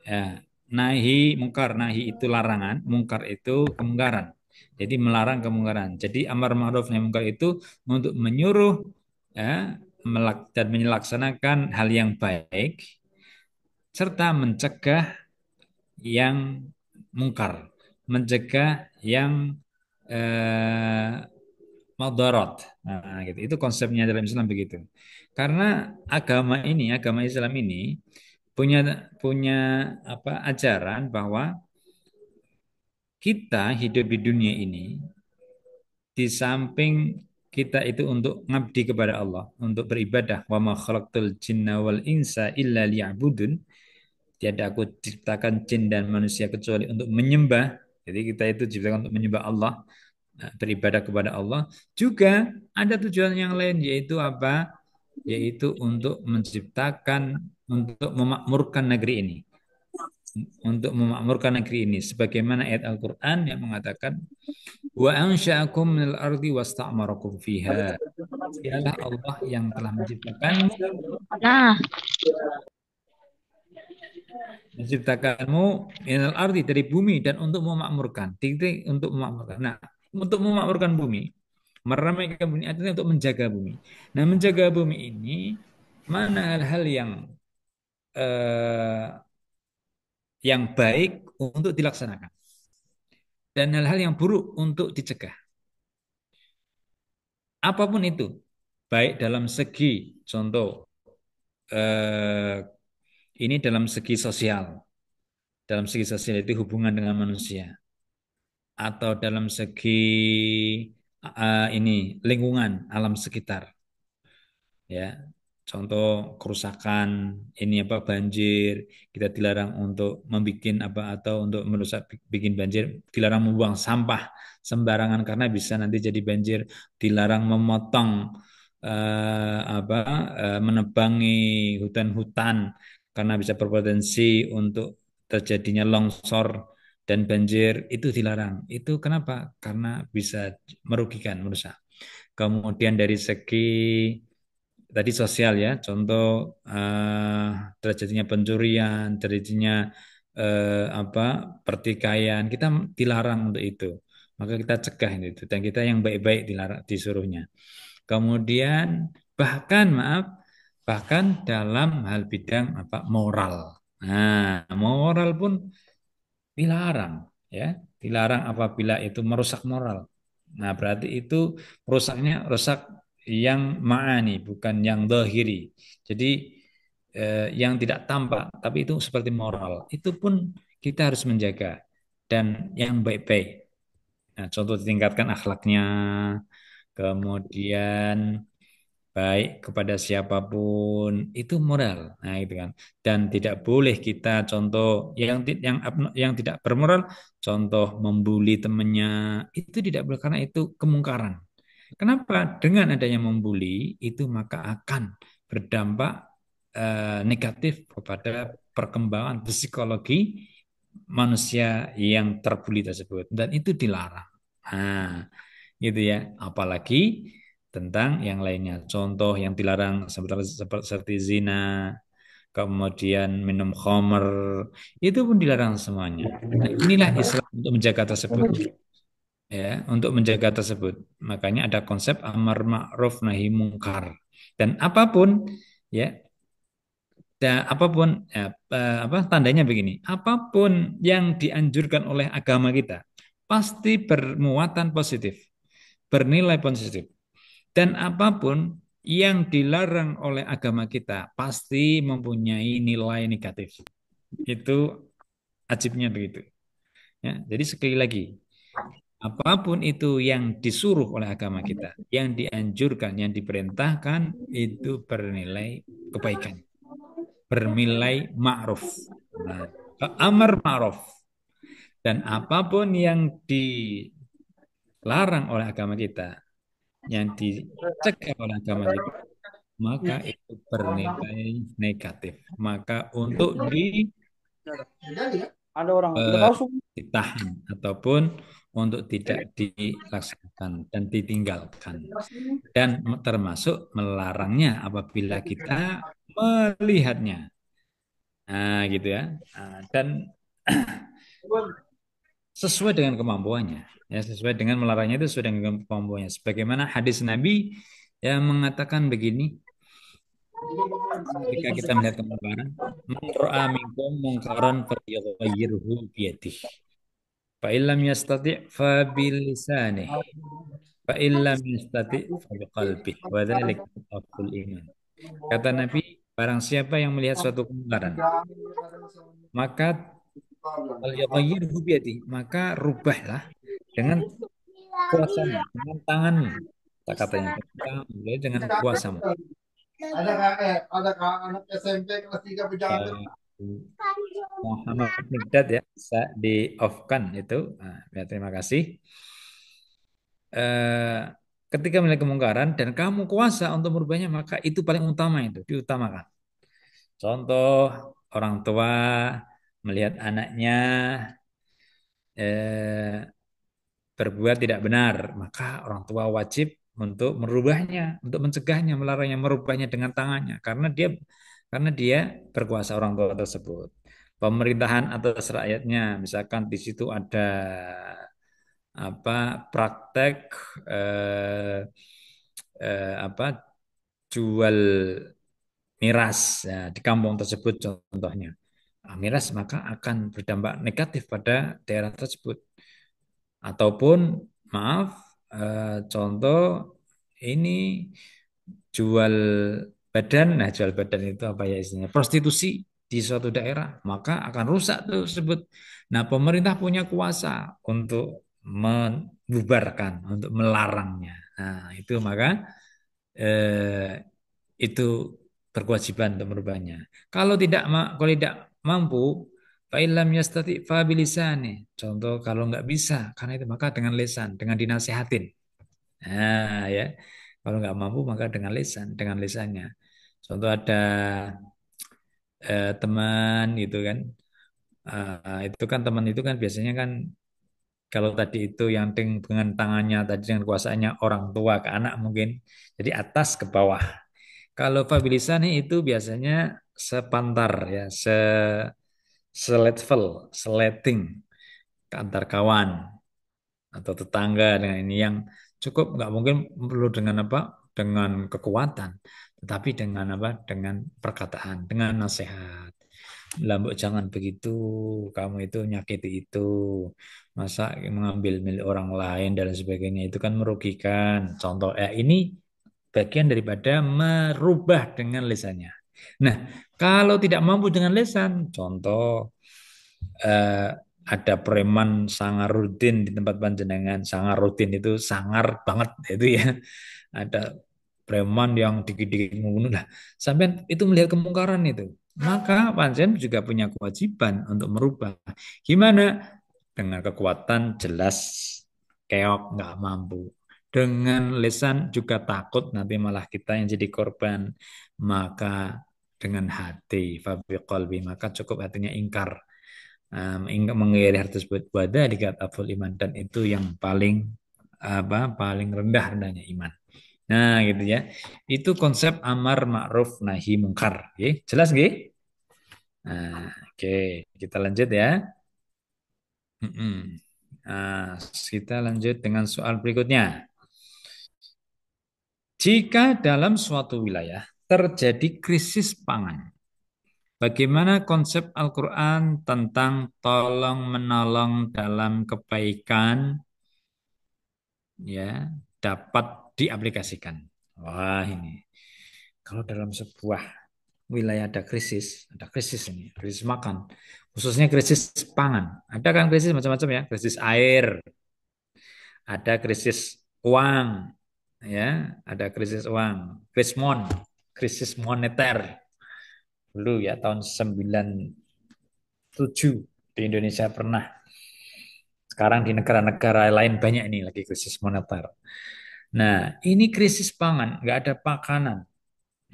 Ya, nahi mungkar, nahi itu larangan, mungkar itu kemungkaran. Jadi melarang kemungkaran. Jadi amar ma'ruf nahi munkar itu untuk menyuruh ya, dan melaksanakan hal yang baik serta mencegah yang mungkar, mencegah yang madarat. Nah, gitu. Itu konsepnya dalam Islam begitu. Karena agama Islam ini punya punya ajaran bahwa kita hidup di dunia ini di samping kita itu untuk ngabdi kepada Allah, untuk beribadah. Wa ma khalaqtul jinna wal insa illa liya'budun. Tiada aku ciptakan jin dan manusia kecuali untuk menyembah. Jadi kita itu diciptakan untuk menyembah Allah, beribadah kepada Allah. Juga ada tujuan yang lain yaitu apa? Yaitu untuk menciptakan, untuk memakmurkan negeri ini. Untuk memakmurkan negeri ini sebagaimana ayat Al-Qur'an yang mengatakan wa ansha'akum minal ardi wasta'marakum fiha. Dialah Allah yang telah Nah, menciptakanmu minal ardi dari bumi dan untuk memakmurkan. Titik untuk memakmurkan. Nah, untuk memakmurkan bumi, meramaikan bumi artinya untuk menjaga bumi. Nah, menjaga bumi ini mana hal-hal eh, yang baik untuk dilaksanakan dan hal-hal yang buruk untuk dicegah. Apapun itu, baik dalam segi contoh ini dalam segi sosial, itu hubungan dengan manusia, atau dalam segi ini lingkungan alam sekitar, ya. Contoh kerusakan ini banjir, kita dilarang untuk membuat atau untuk merusak bikin banjir, dilarang membuang sampah sembarangan karena bisa nanti jadi banjir, dilarang memotong menebangi hutan-hutan karena bisa berpotensi untuk terjadinya longsor dan banjir, itu dilarang. Itu kenapa? Karena bisa merugikan, merusak. Kemudian dari segi tadi sosial ya, contoh terjadinya pencurian, terjadinya apa pertikaian, kita dilarang untuk itu. Maka kita cegah itu dan kita yang baik-baik dilarang disuruhnya. Kemudian bahkan dalam hal bidang moral. Nah, moral pun dilarang ya, dilarang apabila itu merusak moral. Nah, berarti itu rusak yang ma'ani, bukan yang zahiri. Jadi yang tidak tampak, tapi itu seperti moral. Itu pun kita harus menjaga dan yang baik-baik. Nah, contoh ditingkatkan akhlaknya, kemudian baik kepada siapapun itu moral. Nah, itu kan. Dan tidak boleh kita contoh yang tidak bermoral, contoh membuli temannya, itu tidak boleh karena itu kemungkaran. Kenapa? Dengan adanya membuli itu maka akan berdampak negatif kepada perkembangan psikologi manusia yang terbuli tersebut dan itu dilarang. Nah, gitu ya. Apalagi tentang yang lainnya. Contoh yang dilarang seperti zina, kemudian minum khamr, itu pun dilarang semuanya. Nah, inilah Islam untuk menjaga tersebut. Ya, untuk menjaga tersebut. Makanya ada konsep amar ma'ruf nahi mungkar. Dan apapun ya, apapun tandanya begini, apapun yang dianjurkan oleh agama kita pasti bermuatan positif, bernilai positif. Dan apapun yang dilarang oleh agama kita pasti mempunyai nilai negatif. Itu ajibnya begitu. Ya, jadi sekali lagi, apapun itu yang disuruh oleh agama kita, yang dianjurkan, yang diperintahkan itu bernilai kebaikan, bernilai ma'ruf. Nah, amar ma'ruf Dan apapun yang dilarang oleh agama kita, yang dicegah oleh agama kita, maka itu bernilai negatif. Maka untuk Ada orang tidak eh, tahu suku. ditahan ataupun untuk tidak dilaksanakan dan ditinggalkan. Dan termasuk melarangnya apabila kita melihatnya. Nah, gitu ya. Nah, dan sesuai dengan kemampuannya. Ya, sesuai dengan melarangnya itu sesuai dengan kemampuannya. Sebagaimana hadis Nabi yang mengatakan begini, ketika kita melihat kemungkaran, man ra'a minkum munkaran falyughayyirhu biyadihi. Fa illam yastati' fa bilisanih. Fa illam yastati' fa biqalbihi. Wa dzalika adhaful iman. Kata Nabi, barang siapa yang melihat suatu kemungkaran, maka falyughayyirhu biyadihi, maka rubahlah dengan kuasamu, dengan tanganmu. Katanya, dengan kuasamu. Anak SMP kelas 3 pejagan. Muhammad Migdad ya, bisa di off-kan itu. Nah, ya, terima kasih. Eh, ketika melihat kemungkaran dan kamu kuasa untuk merubahnya, maka itu paling utama, itu diutamakan. Contoh, orang tua melihat anaknya eh, berbuat tidak benar, maka orang tua wajib untuk merubahnya, untuk mencegahnya, melarangnya, merubahnya dengan tangannya, karena dia berkuasa, orang tua tersebut. Pemerintahan atas rakyatnya, misalkan di situ ada apa praktek eh, apa jual miras ya, di kampung tersebut contohnya. Nah, miras maka akan berdampak negatif pada daerah tersebut. Ataupun maaf, contoh ini jual badan, nah jual badan itu apa ya istilahnya, prostitusi di suatu daerah, maka akan rusak tersebut. Nah, pemerintah punya kuasa untuk membubarkan, untuk melarangnya. Nah, itu maka eh, itu berkewajiban untuk merubahnya. Kalau tidak mampu, fa'ilam yastati fa bilisani. Contoh kalau nggak bisa, karena itu maka dengan lisan, dengan dinasihatin. Nah, ya. Kalau nggak mampu maka dengan lisan, dengan lisannya. Contoh ada teman gitu kan. Itu kan teman itu kan biasanya kan kalau tadi itu yang dengan tangannya tadi dengan kuasaannya orang tua ke anak mungkin. Jadi atas ke bawah. Kalau fabilisani itu biasanya sepantar ya, selevel, seleting ke antar kawan atau tetangga dengan ini yang cukup, nggak mungkin perlu dengan apa, dengan kekuatan, tetapi dengan apa, dengan perkataan, dengan nasihat. Lambuk jangan begitu, kamu itu nyakiti itu, masa mengambil milik orang lain dan sebagainya itu kan merugikan. Contoh ya, ini bagian daripada merubah dengan lisannya. Nah, kalau tidak mampu dengan lisan, contoh eh, ada preman sangar rutin di tempat panjenengan. Sangar rutin itu sangar banget itu ya. Ada preman yang dikit-dikit membunuh lah. Sampai itu melihat kemungkaran itu. Maka panjenengan juga punya kewajiban untuk merubah. Gimana? Dengan kekuatan jelas keok nggak mampu. Dengan lisan juga takut nanti malah kita yang jadi korban. Maka dengan hati, fabi qalbi, maka cukup hatinya ingkar, mengakhiri hal tersebut, wada dikata iman, dan itu yang paling apa, paling rendah rendahnya iman. Nah, gitu ya. Itu konsep amar ma'ruf nahi mungkar. Oke, jelas nggih? Nah, oke, kita lanjut ya. Mm-mm. Nah, kita lanjut dengan soal berikutnya. Jika dalam suatu wilayah terjadi krisis pangan, bagaimana konsep Al-Quran tentang tolong menolong dalam kebaikan ya dapat diaplikasikan? Wah, ini kalau dalam sebuah wilayah ada krisis ini, krisis makan, khususnya krisis pangan. Ada kan krisis macam-macam ya, krisis air, ada krisis uang, ya, ada krisis uang, krisis moneter dulu ya tahun 97 di Indonesia pernah. Sekarang di negara-negara lain banyak ini lagi krisis moneter. Nah, ini krisis pangan, nggak ada makanan.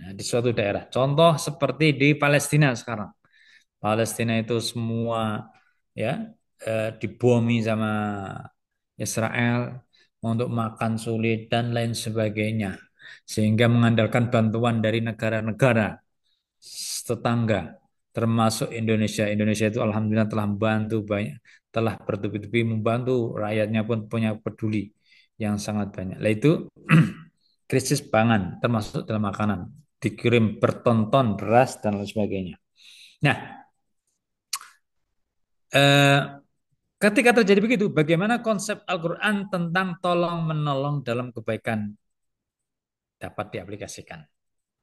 Nah, di suatu daerah. Contoh seperti di Palestina sekarang. Palestina itu semua ya dibomi sama Israel untuk makan sulit dan lain sebagainya. Sehingga mengandalkan bantuan dari negara-negara tetangga termasuk Indonesia. Indonesia itu alhamdulillah telah membantu banyak, telah bertubi-tubi membantu rakyatnya pun punya peduli yang sangat banyak. Lah itu krisis pangan termasuk dalam makanan, dikirim berton-ton beras dan lain sebagainya. Nah, eh, ketika terjadi begitu, bagaimana konsep Al-Quran tentang tolong menolong dalam kebaikan dapat diaplikasikan?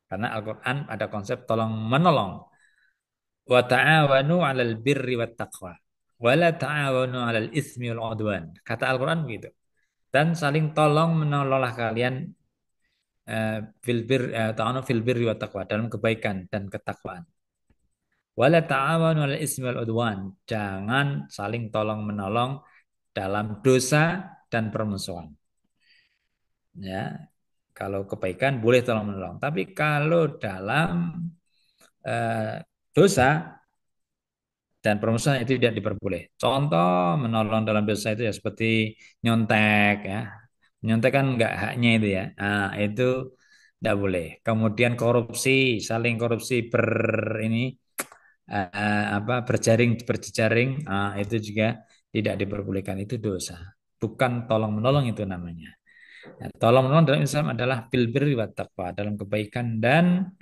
Karena Al-Quran ada konsep tolong menolong. Wa ta'awanu 'alal birri wat taqwa. Wa la ta'awanu 'alal itsmi wal 'udwan. Kata Al-Quran begitu. Dan saling tolong menolonglah kalian ta'awanu fil birri wat taqwa dalam kebaikan dan ketakwaan. Wa la ta'awanu 'alal itsmi wal 'udwan. Jangan saling tolong menolong dalam dosa dan permusuhan. Ya, kalau kebaikan boleh tolong menolong, tapi kalau dalam dosa dan permusuhan itu tidak diperboleh. Contoh menolong dalam dosa itu ya seperti nyontek ya. Nyontek kan enggak haknya itu ya. Nah, itu tidak boleh. Kemudian korupsi, saling korupsi ini berjaring berjejaring, itu juga tidak diperbolehkan, itu dosa. Bukan tolong menolong itu namanya. Nah, tolong menolong dalam Islam adalah bil birri wat taqwa, dalam kebaikan dan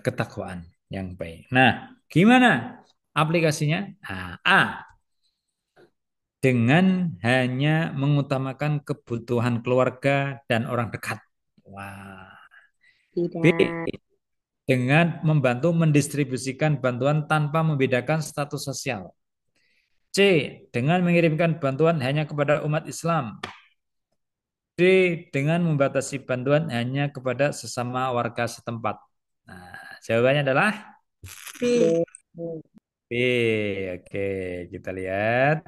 ketakwaan yang baik. Nah, gimana aplikasinya? Dengan hanya mengutamakan kebutuhan keluarga dan orang dekat. Wah. B. Tidak. Dengan membantu mendistribusikan bantuan tanpa membedakan status sosial. C. Dengan mengirimkan bantuan hanya kepada umat Islam. D. Dengan membatasi bantuan hanya kepada sesama warga setempat. Nah, jawabannya adalah B. B. B. Oke, kita lihat.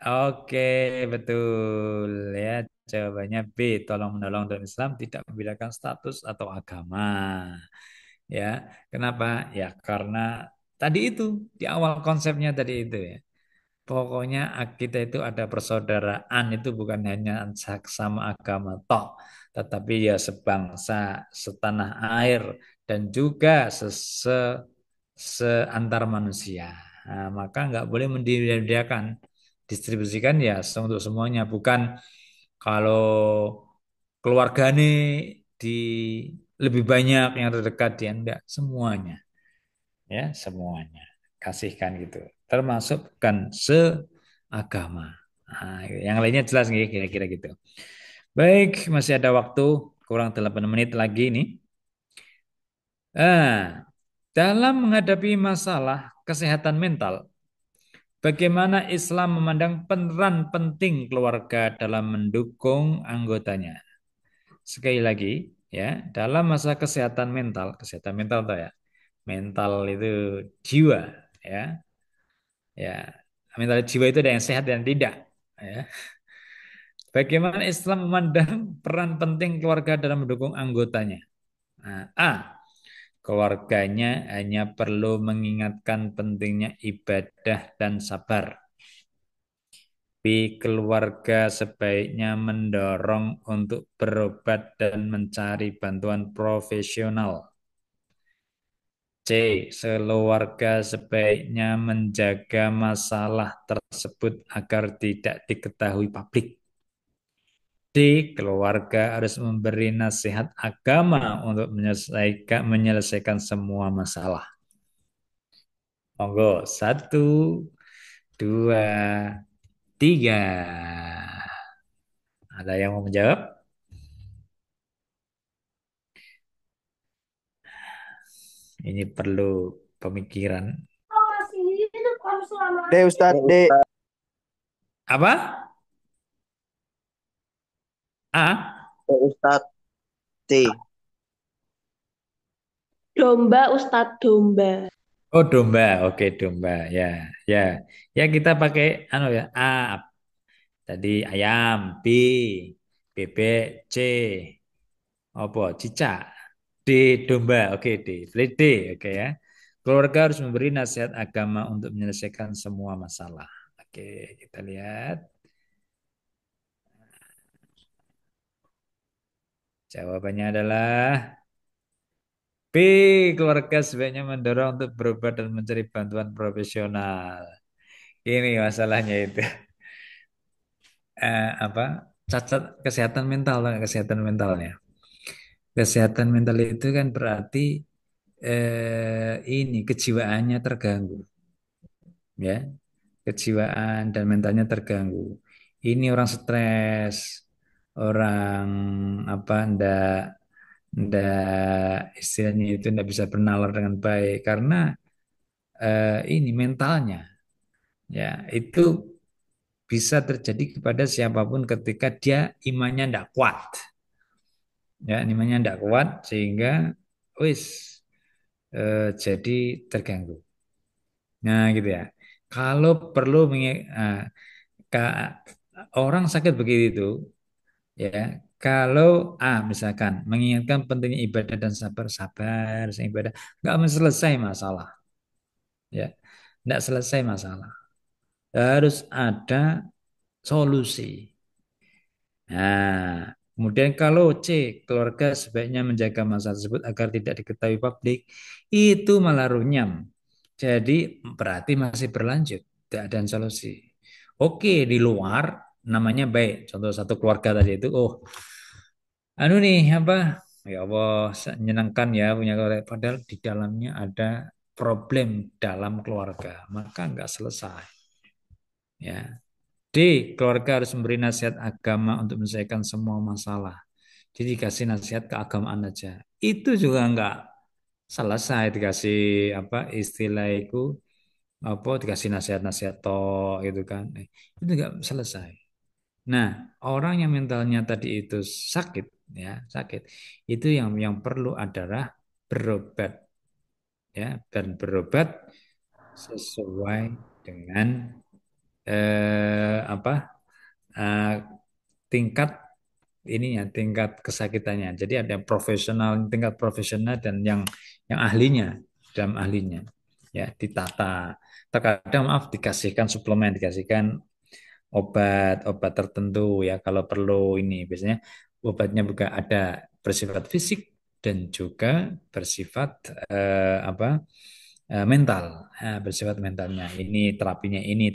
Oke, betul ya. Jawabannya B. Tolong menolong dalam Islam tidak membedakan status atau agama. Ya, kenapa? Ya, karena tadi itu di awal konsepnya tadi itu ya. Pokoknya kita itu ada persaudaraan, itu bukan hanya sama agama toh, tetapi ya sebangsa, setanah air, dan juga seantar manusia. Nah, maka nggak boleh mendiadakan, distribusikan ya untuk semuanya. Bukan kalau keluarga nih di lebih banyak yang terdekat ya enggak, semuanya ya, semuanya kasihkan gitu, termasuk bukan seagama. Nah, yang lainnya jelas nih kira-kira gitu. Baik, masih ada waktu kurang 8 menit lagi nih. Dalam menghadapi masalah kesehatan mental, bagaimana Islam memandang peran penting keluarga dalam mendukung anggotanya? Sekali lagi, ya, dalam masa kesehatan mental tuh ya, mental itu jiwa, ya, ya, mental jiwa itu ada yang sehat dan tidak, ya. Bagaimana Islam memandang peran penting keluarga dalam mendukung anggotanya? Nah, A. Keluarganya hanya perlu mengingatkan pentingnya ibadah dan sabar. B. Keluarga sebaiknya mendorong untuk berobat dan mencari bantuan profesional. C. Keluarga sebaiknya menjaga masalah tersebut agar tidak diketahui publik. D. Keluarga harus memberi nasihat agama untuk menyelesaikan semua masalah. Monggo, 1, 2, 3. Ada yang mau menjawab? Ini perlu pemikiran. D Ustadz, D. Apa? A? D Ustadz, C. Domba, Ustadz, domba. Oh domba, oke domba ya, ya, ya kita pakai anu ya A tadi ayam, B bebek, C apa cicak, D domba, oke D, berarti D, oke ya. Keluarga harus memberi nasihat agama untuk menyelesaikan semua masalah. Oke, kita lihat. Jawabannya adalah B. Keluarga sebaiknya mendorong untuk berobat dan mencari bantuan profesional. Ini masalahnya itu. Apa? Cacat kesehatan mental, kesehatan mentalnya. Kesehatan mental itu kan berarti ini kejiwaannya terganggu, ya. Kejiwaan dan mentalnya terganggu. Ini orang stres, orang apa ndak istilahnya itu ndak bisa bernalar dengan baik karena ini mentalnya, ya itu bisa terjadi kepada siapapun ketika dia imannya ndak kuat, ya imannya ndak kuat sehingga wis jadi terganggu. Nah gitu ya. Kalau perlu orang sakit begitu ya. Kalau misalkan mengingatkan pentingnya ibadah dan sabar ibadah nggak selesai masalah, ya nggak selesai masalah. Harus ada solusi. Nah, kemudian kalau C, keluarga sebaiknya menjaga masalah tersebut agar tidak diketahui publik, itu malah runyam. Jadi berarti masih berlanjut, tidak ada solusi. Oke, di luar namanya baik. Contoh satu keluarga tadi itu, oh, anu nih apa? Ya Allah, menyenangkan ya punya keluarga. Padahal di dalamnya ada problem dalam keluarga, maka nggak selesai. Ya, D. Keluarga harus memberi nasihat agama untuk menyelesaikan semua masalah. Jadi dikasih nasihat keagamaan aja. Itu juga nggak selesai dikasih apa istilah itu apa dikasih nasihat-nasihat toh gitu kan. Itu nggak selesai. Nah, orang yang mentalnya tadi itu sakit ya, sakit. Itu yang perlu adalah berobat ya dan berobat sesuai dengan apa eh, tingkat ininya tingkat kesakitannya. Jadi ada profesional tingkat profesional dan yang ahlinya dalam ahlinya ya ditata. Terkadang maaf dikasihkan suplemen, dikasihkan obat-obat tertentu ya kalau perlu ini biasanya obatnya juga ada bersifat fisik dan juga bersifat apa mental. Bersifat mentalnya ini terapinya ini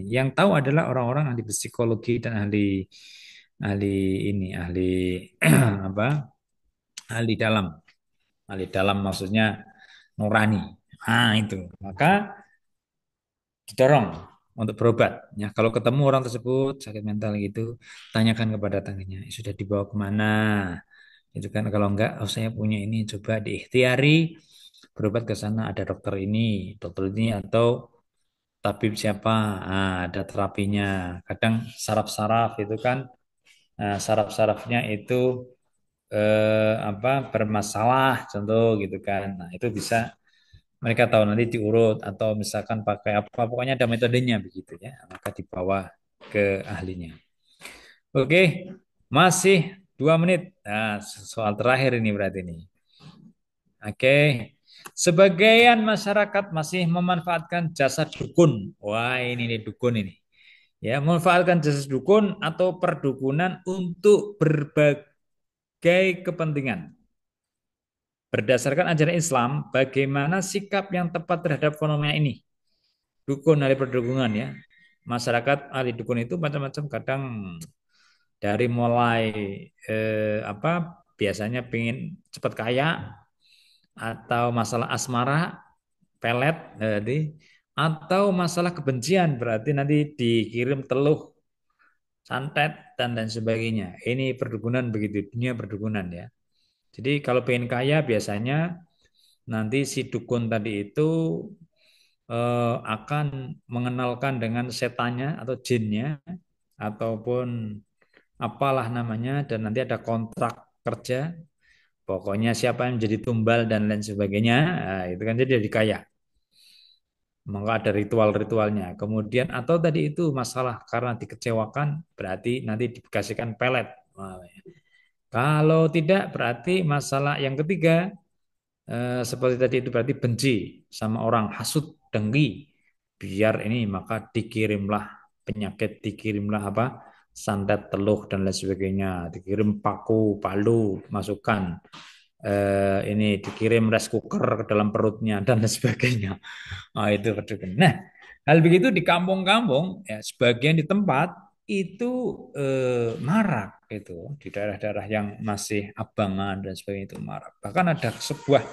yang tahu adalah orang-orang ahli psikologi dan ahli ahli ahli apa ahli dalam maksudnya nurani. Itu maka didorong untuk berobat. Ya, kalau ketemu orang tersebut sakit mental gitu, tanyakan kepada tangannya, sudah dibawa kemana? Itu kan kalau enggak, oh saya punya ini, coba diikhtiari berobat ke sana. Ada dokter ini atau tabib siapa? Ada terapinya. Kadang saraf-saraf itu kan, saraf-sarafnya itu apa bermasalah, contoh gitu kan. Nah itu bisa mereka tahu nanti diurut atau misalkan pakai apa pokoknya ada metodenya begitu ya maka dibawa ke ahlinya. Oke, masih 2 menit. Nah, soal terakhir ini berarti ini. Oke, sebagian masyarakat masih memanfaatkan jasa dukun. Wah, ini nih dukun ini. Ya, memanfaatkan jasa dukun atau perdukunan untuk berbagai kepentingan. Berdasarkan ajaran Islam, bagaimana sikap yang tepat terhadap fenomena ini? Dukun, ahli perdukunan ya. Masyarakat ahli dukun itu macam-macam kadang dari mulai apa biasanya pengen cepat kaya atau masalah asmara, pelet jadi atau masalah kebencian berarti nanti dikirim teluh, santet dan lain sebagainya. Ini perdukunan begitu, dunia perdukunan ya. Jadi kalau pengen kaya biasanya nanti si dukun tadi itu akan mengenalkan dengan setannya atau jinnya ataupun apalah namanya dan nanti ada kontrak kerja. Pokoknya siapa yang menjadi tumbal dan lain sebagainya, itu kan jadi kaya. Maka ada ritual-ritualnya. Kemudian atau tadi itu masalah karena dikecewakan berarti nanti dikasihkan pelet. Wah, ya. Kalau tidak berarti masalah yang ketiga seperti tadi itu berarti benci sama orang, hasut, dengki. Biar ini maka dikirimlah penyakit, dikirimlah apa? Santet, teluh dan lain sebagainya. Dikirim paku, palu, masukkan ini dikirim rice cooker ke dalam perutnya dan lain sebagainya. Ah, itu perdukunan. Nah, hal begitu di kampung-kampung, ya, sebagian di tempat itu marak itu di daerah-daerah yang masih abangan dan sebagainya itu marak. Bahkan ada sebuah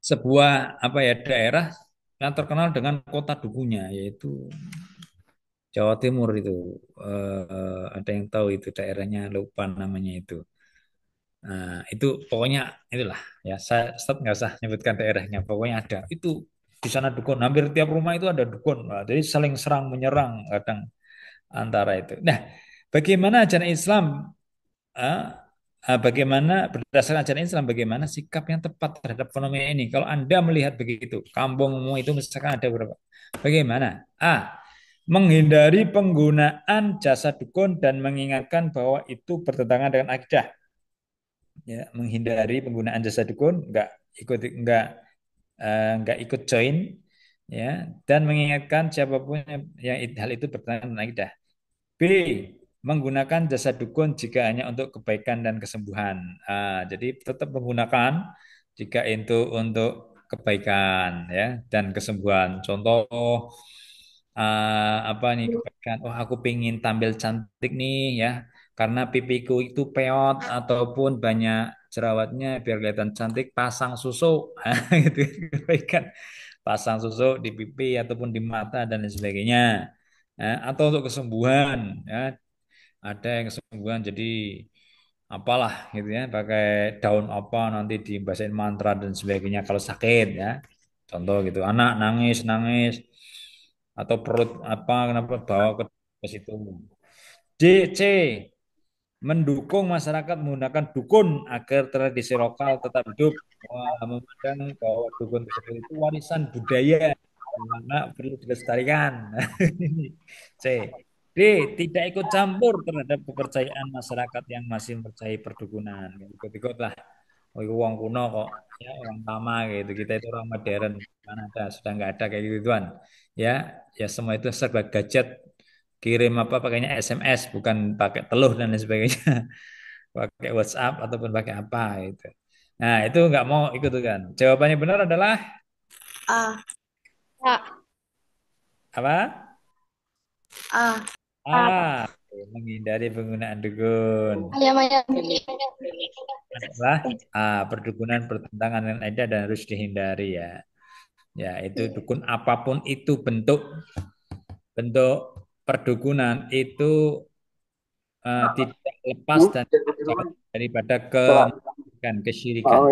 sebuah apa ya daerah yang terkenal dengan kota dukunya yaitu Jawa Timur itu. Ada yang tahu itu daerahnya lupa namanya itu. Nah, itu pokoknya itulah ya saya Ustaz nggak usah nyebutkan daerahnya pokoknya ada itu di sana dukun hampir tiap rumah itu ada dukun. Nah, jadi saling serang menyerang kadang antara itu. Nah, bagaimana ajaran Islam ah, bagaimana berdasarkan ajaran Islam bagaimana sikap yang tepat terhadap fenomena ini? Kalau Anda melihat begitu, kampungmu itu misalkan ada berapa? Bagaimana? Menghindari penggunaan jasa dukun dan mengingatkan bahwa itu bertentangan dengan akidah. Ya, menghindari penggunaan jasa dukun, nggak ikut join, ya, dan mengingatkan siapapun yang hal itu bertentangan dengan akidah. B. Menggunakan jasa dukun jika hanya untuk kebaikan dan kesembuhan. Jadi tetap menggunakan jika itu untuk kebaikan ya dan kesembuhan. Contoh apa nih kebaikan? Oh aku pengen tampil cantik nih ya karena pipiku itu peot ataupun banyak jerawatnya biar kelihatan cantik pasang susu gitu kebaikan pasang susu di pipi ataupun di mata dan lain sebagainya. Atau untuk kesembuhan ya ada yang kesembuhan jadi apalah gitu ya pakai daun apa nanti dibasahin mantra dan sebagainya kalau sakit ya contoh gitu anak nangis nangis atau perut apa kenapa bawa ke situ. D C mendukung masyarakat menggunakan dukun agar tradisi lokal tetap hidup. Wah, memandang bahwa dukun tersebut itu warisan budaya karena perlu dilestarikan. C. D. Tidak ikut campur terhadap kepercayaan masyarakat yang masih mempercayai perdukunan. Ikut-ikut lah. Oh, itu uang kuno kok. Ya, orang lama gitu. Kita itu orang modern. Mana ada, sudah nggak ada kayak gituan. Ya, ya semua itu serba gadget. Kirim apa pakainya SMS, bukan pakai teluh dan lain sebagainya. Pakai WhatsApp ataupun pakai apa itu. Nah, itu nggak mau ikut tuh kan. Jawabannya benar adalah Ah, ya, apa? ah, Menghindari penggunaan dukun. ayam ayam. Adalah perdukunan bertentangan dengan edah dan harus dihindari ya. Ya, itu dukun apapun itu bentuk bentuk perdukunan itu tidak lepas dan jauh daripada kesyirikan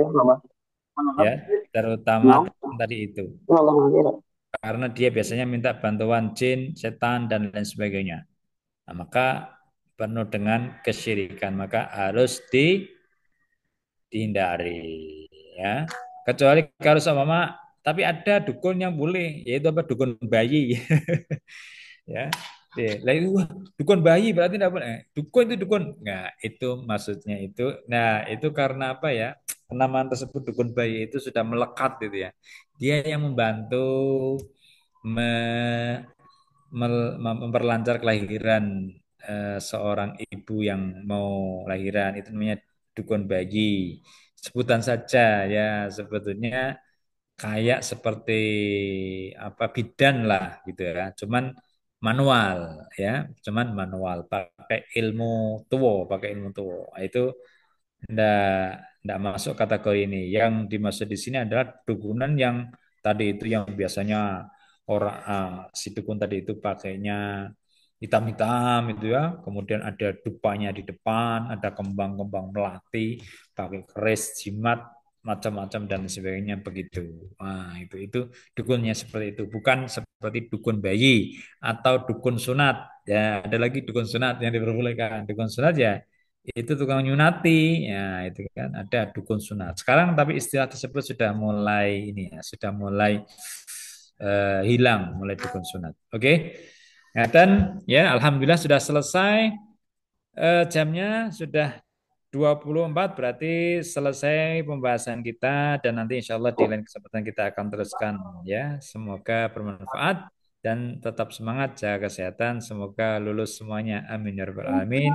ya, terutama tadi itu. Karena dia biasanya minta bantuan jin, setan dan lain sebagainya. Nah, maka penuh dengan kesyirikan, maka harus dihindari ya. Kecuali kalau sama mama, tapi ada dukun yang boleh, yaitu apa dukun bayi. Ya. Lah itu wah, dukun bayi berarti tidak boleh. Dukun itu dukun. Nah, itu maksudnya itu. Nah, itu karena apa ya? Penamaan tersebut dukun bayi itu sudah melekat gitu ya. Dia yang membantu me- memperlancar kelahiran seorang ibu yang mau lahiran itu namanya dukun bayi. Sebutan saja ya sebetulnya kayak seperti apa bidan lah gitu ya. Manual ya, cuman manual pakai ilmu tuwo. Nah, itu ndak ndak masuk kategori ini. Yang dimaksud di sini adalah dukunan yang tadi itu yang biasanya orang si dukun tadi itu pakainya hitam-hitam itu ya. Kemudian ada dupanya di depan, ada kembang-kembang melati, pakai keris, jimat, macam-macam dan sebagainya begitu. Nah, itu dukunnya seperti itu, bukan seperti dukun bayi atau dukun sunat. Ya, ada lagi dukun sunat yang diperbolehkan. Dukun sunat ya itu tukang nyunati ya itu kan ada dukun sunat sekarang tapi istilah tersebut sudah mulai ini ya sudah mulai hilang mulai dukun sunat. Oke. Nah, dan ya alhamdulillah sudah selesai jamnya sudah 24 berarti selesai pembahasan kita dan nanti insya Allah di lain kesempatan kita akan teruskan ya. Semoga bermanfaat dan tetap semangat jaga kesehatan. Semoga lulus semuanya. Amin ya rabbal alamin.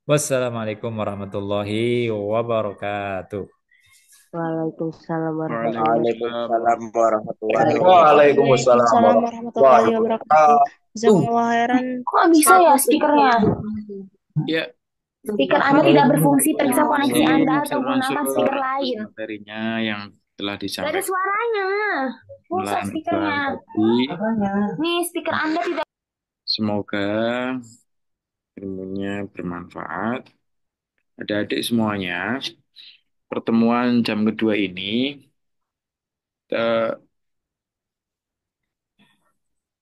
Wassalamualaikum warahmatullahi wabarakatuh. Waalaikumsalam warahmatullahi Waalaikumsalam Waalaikumsalam warahmatullahi wabarakatuh. Waalaikumsalam Waalaikumsalam warahmatullahi wabarakatuh. wabarakatuh. Jazakumullah khairan. Kok bisa ya speakernya? Ya, Speaker Anda tidak berfungsi, periksa koneksi ini Anda bisa atau gunakan masuk speaker lain. materinya yang telah Gak ada disampaikan suaranya. Rusak bulan speakernya. tadi. Nih, speaker Anda tidak. Semoga ilmunya bermanfaat. Adik-adik semuanya, pertemuan jam kedua ini eh,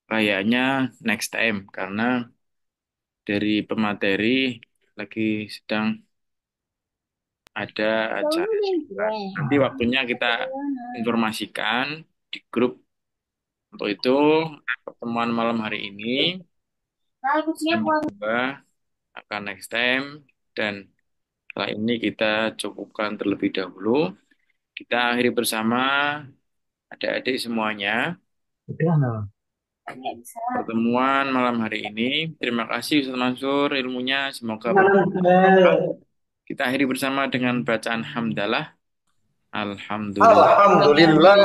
kayaknya next time karena dari pemateri lagi sedang ada acara. Nanti waktunya kita informasikan di grup. Untuk itu, pertemuan malam hari ini jam 2 akan next time dan setelah ini kita cukupkan terlebih dahulu. Kita akhiri bersama adik-adik semuanya pertemuan malam hari ini. Terima kasih Ustaz Mansur ilmunya, semoga bermanfaat. Kita akhiri bersama dengan bacaan hamdalah. Alhamdulillah. Alhamdulillah.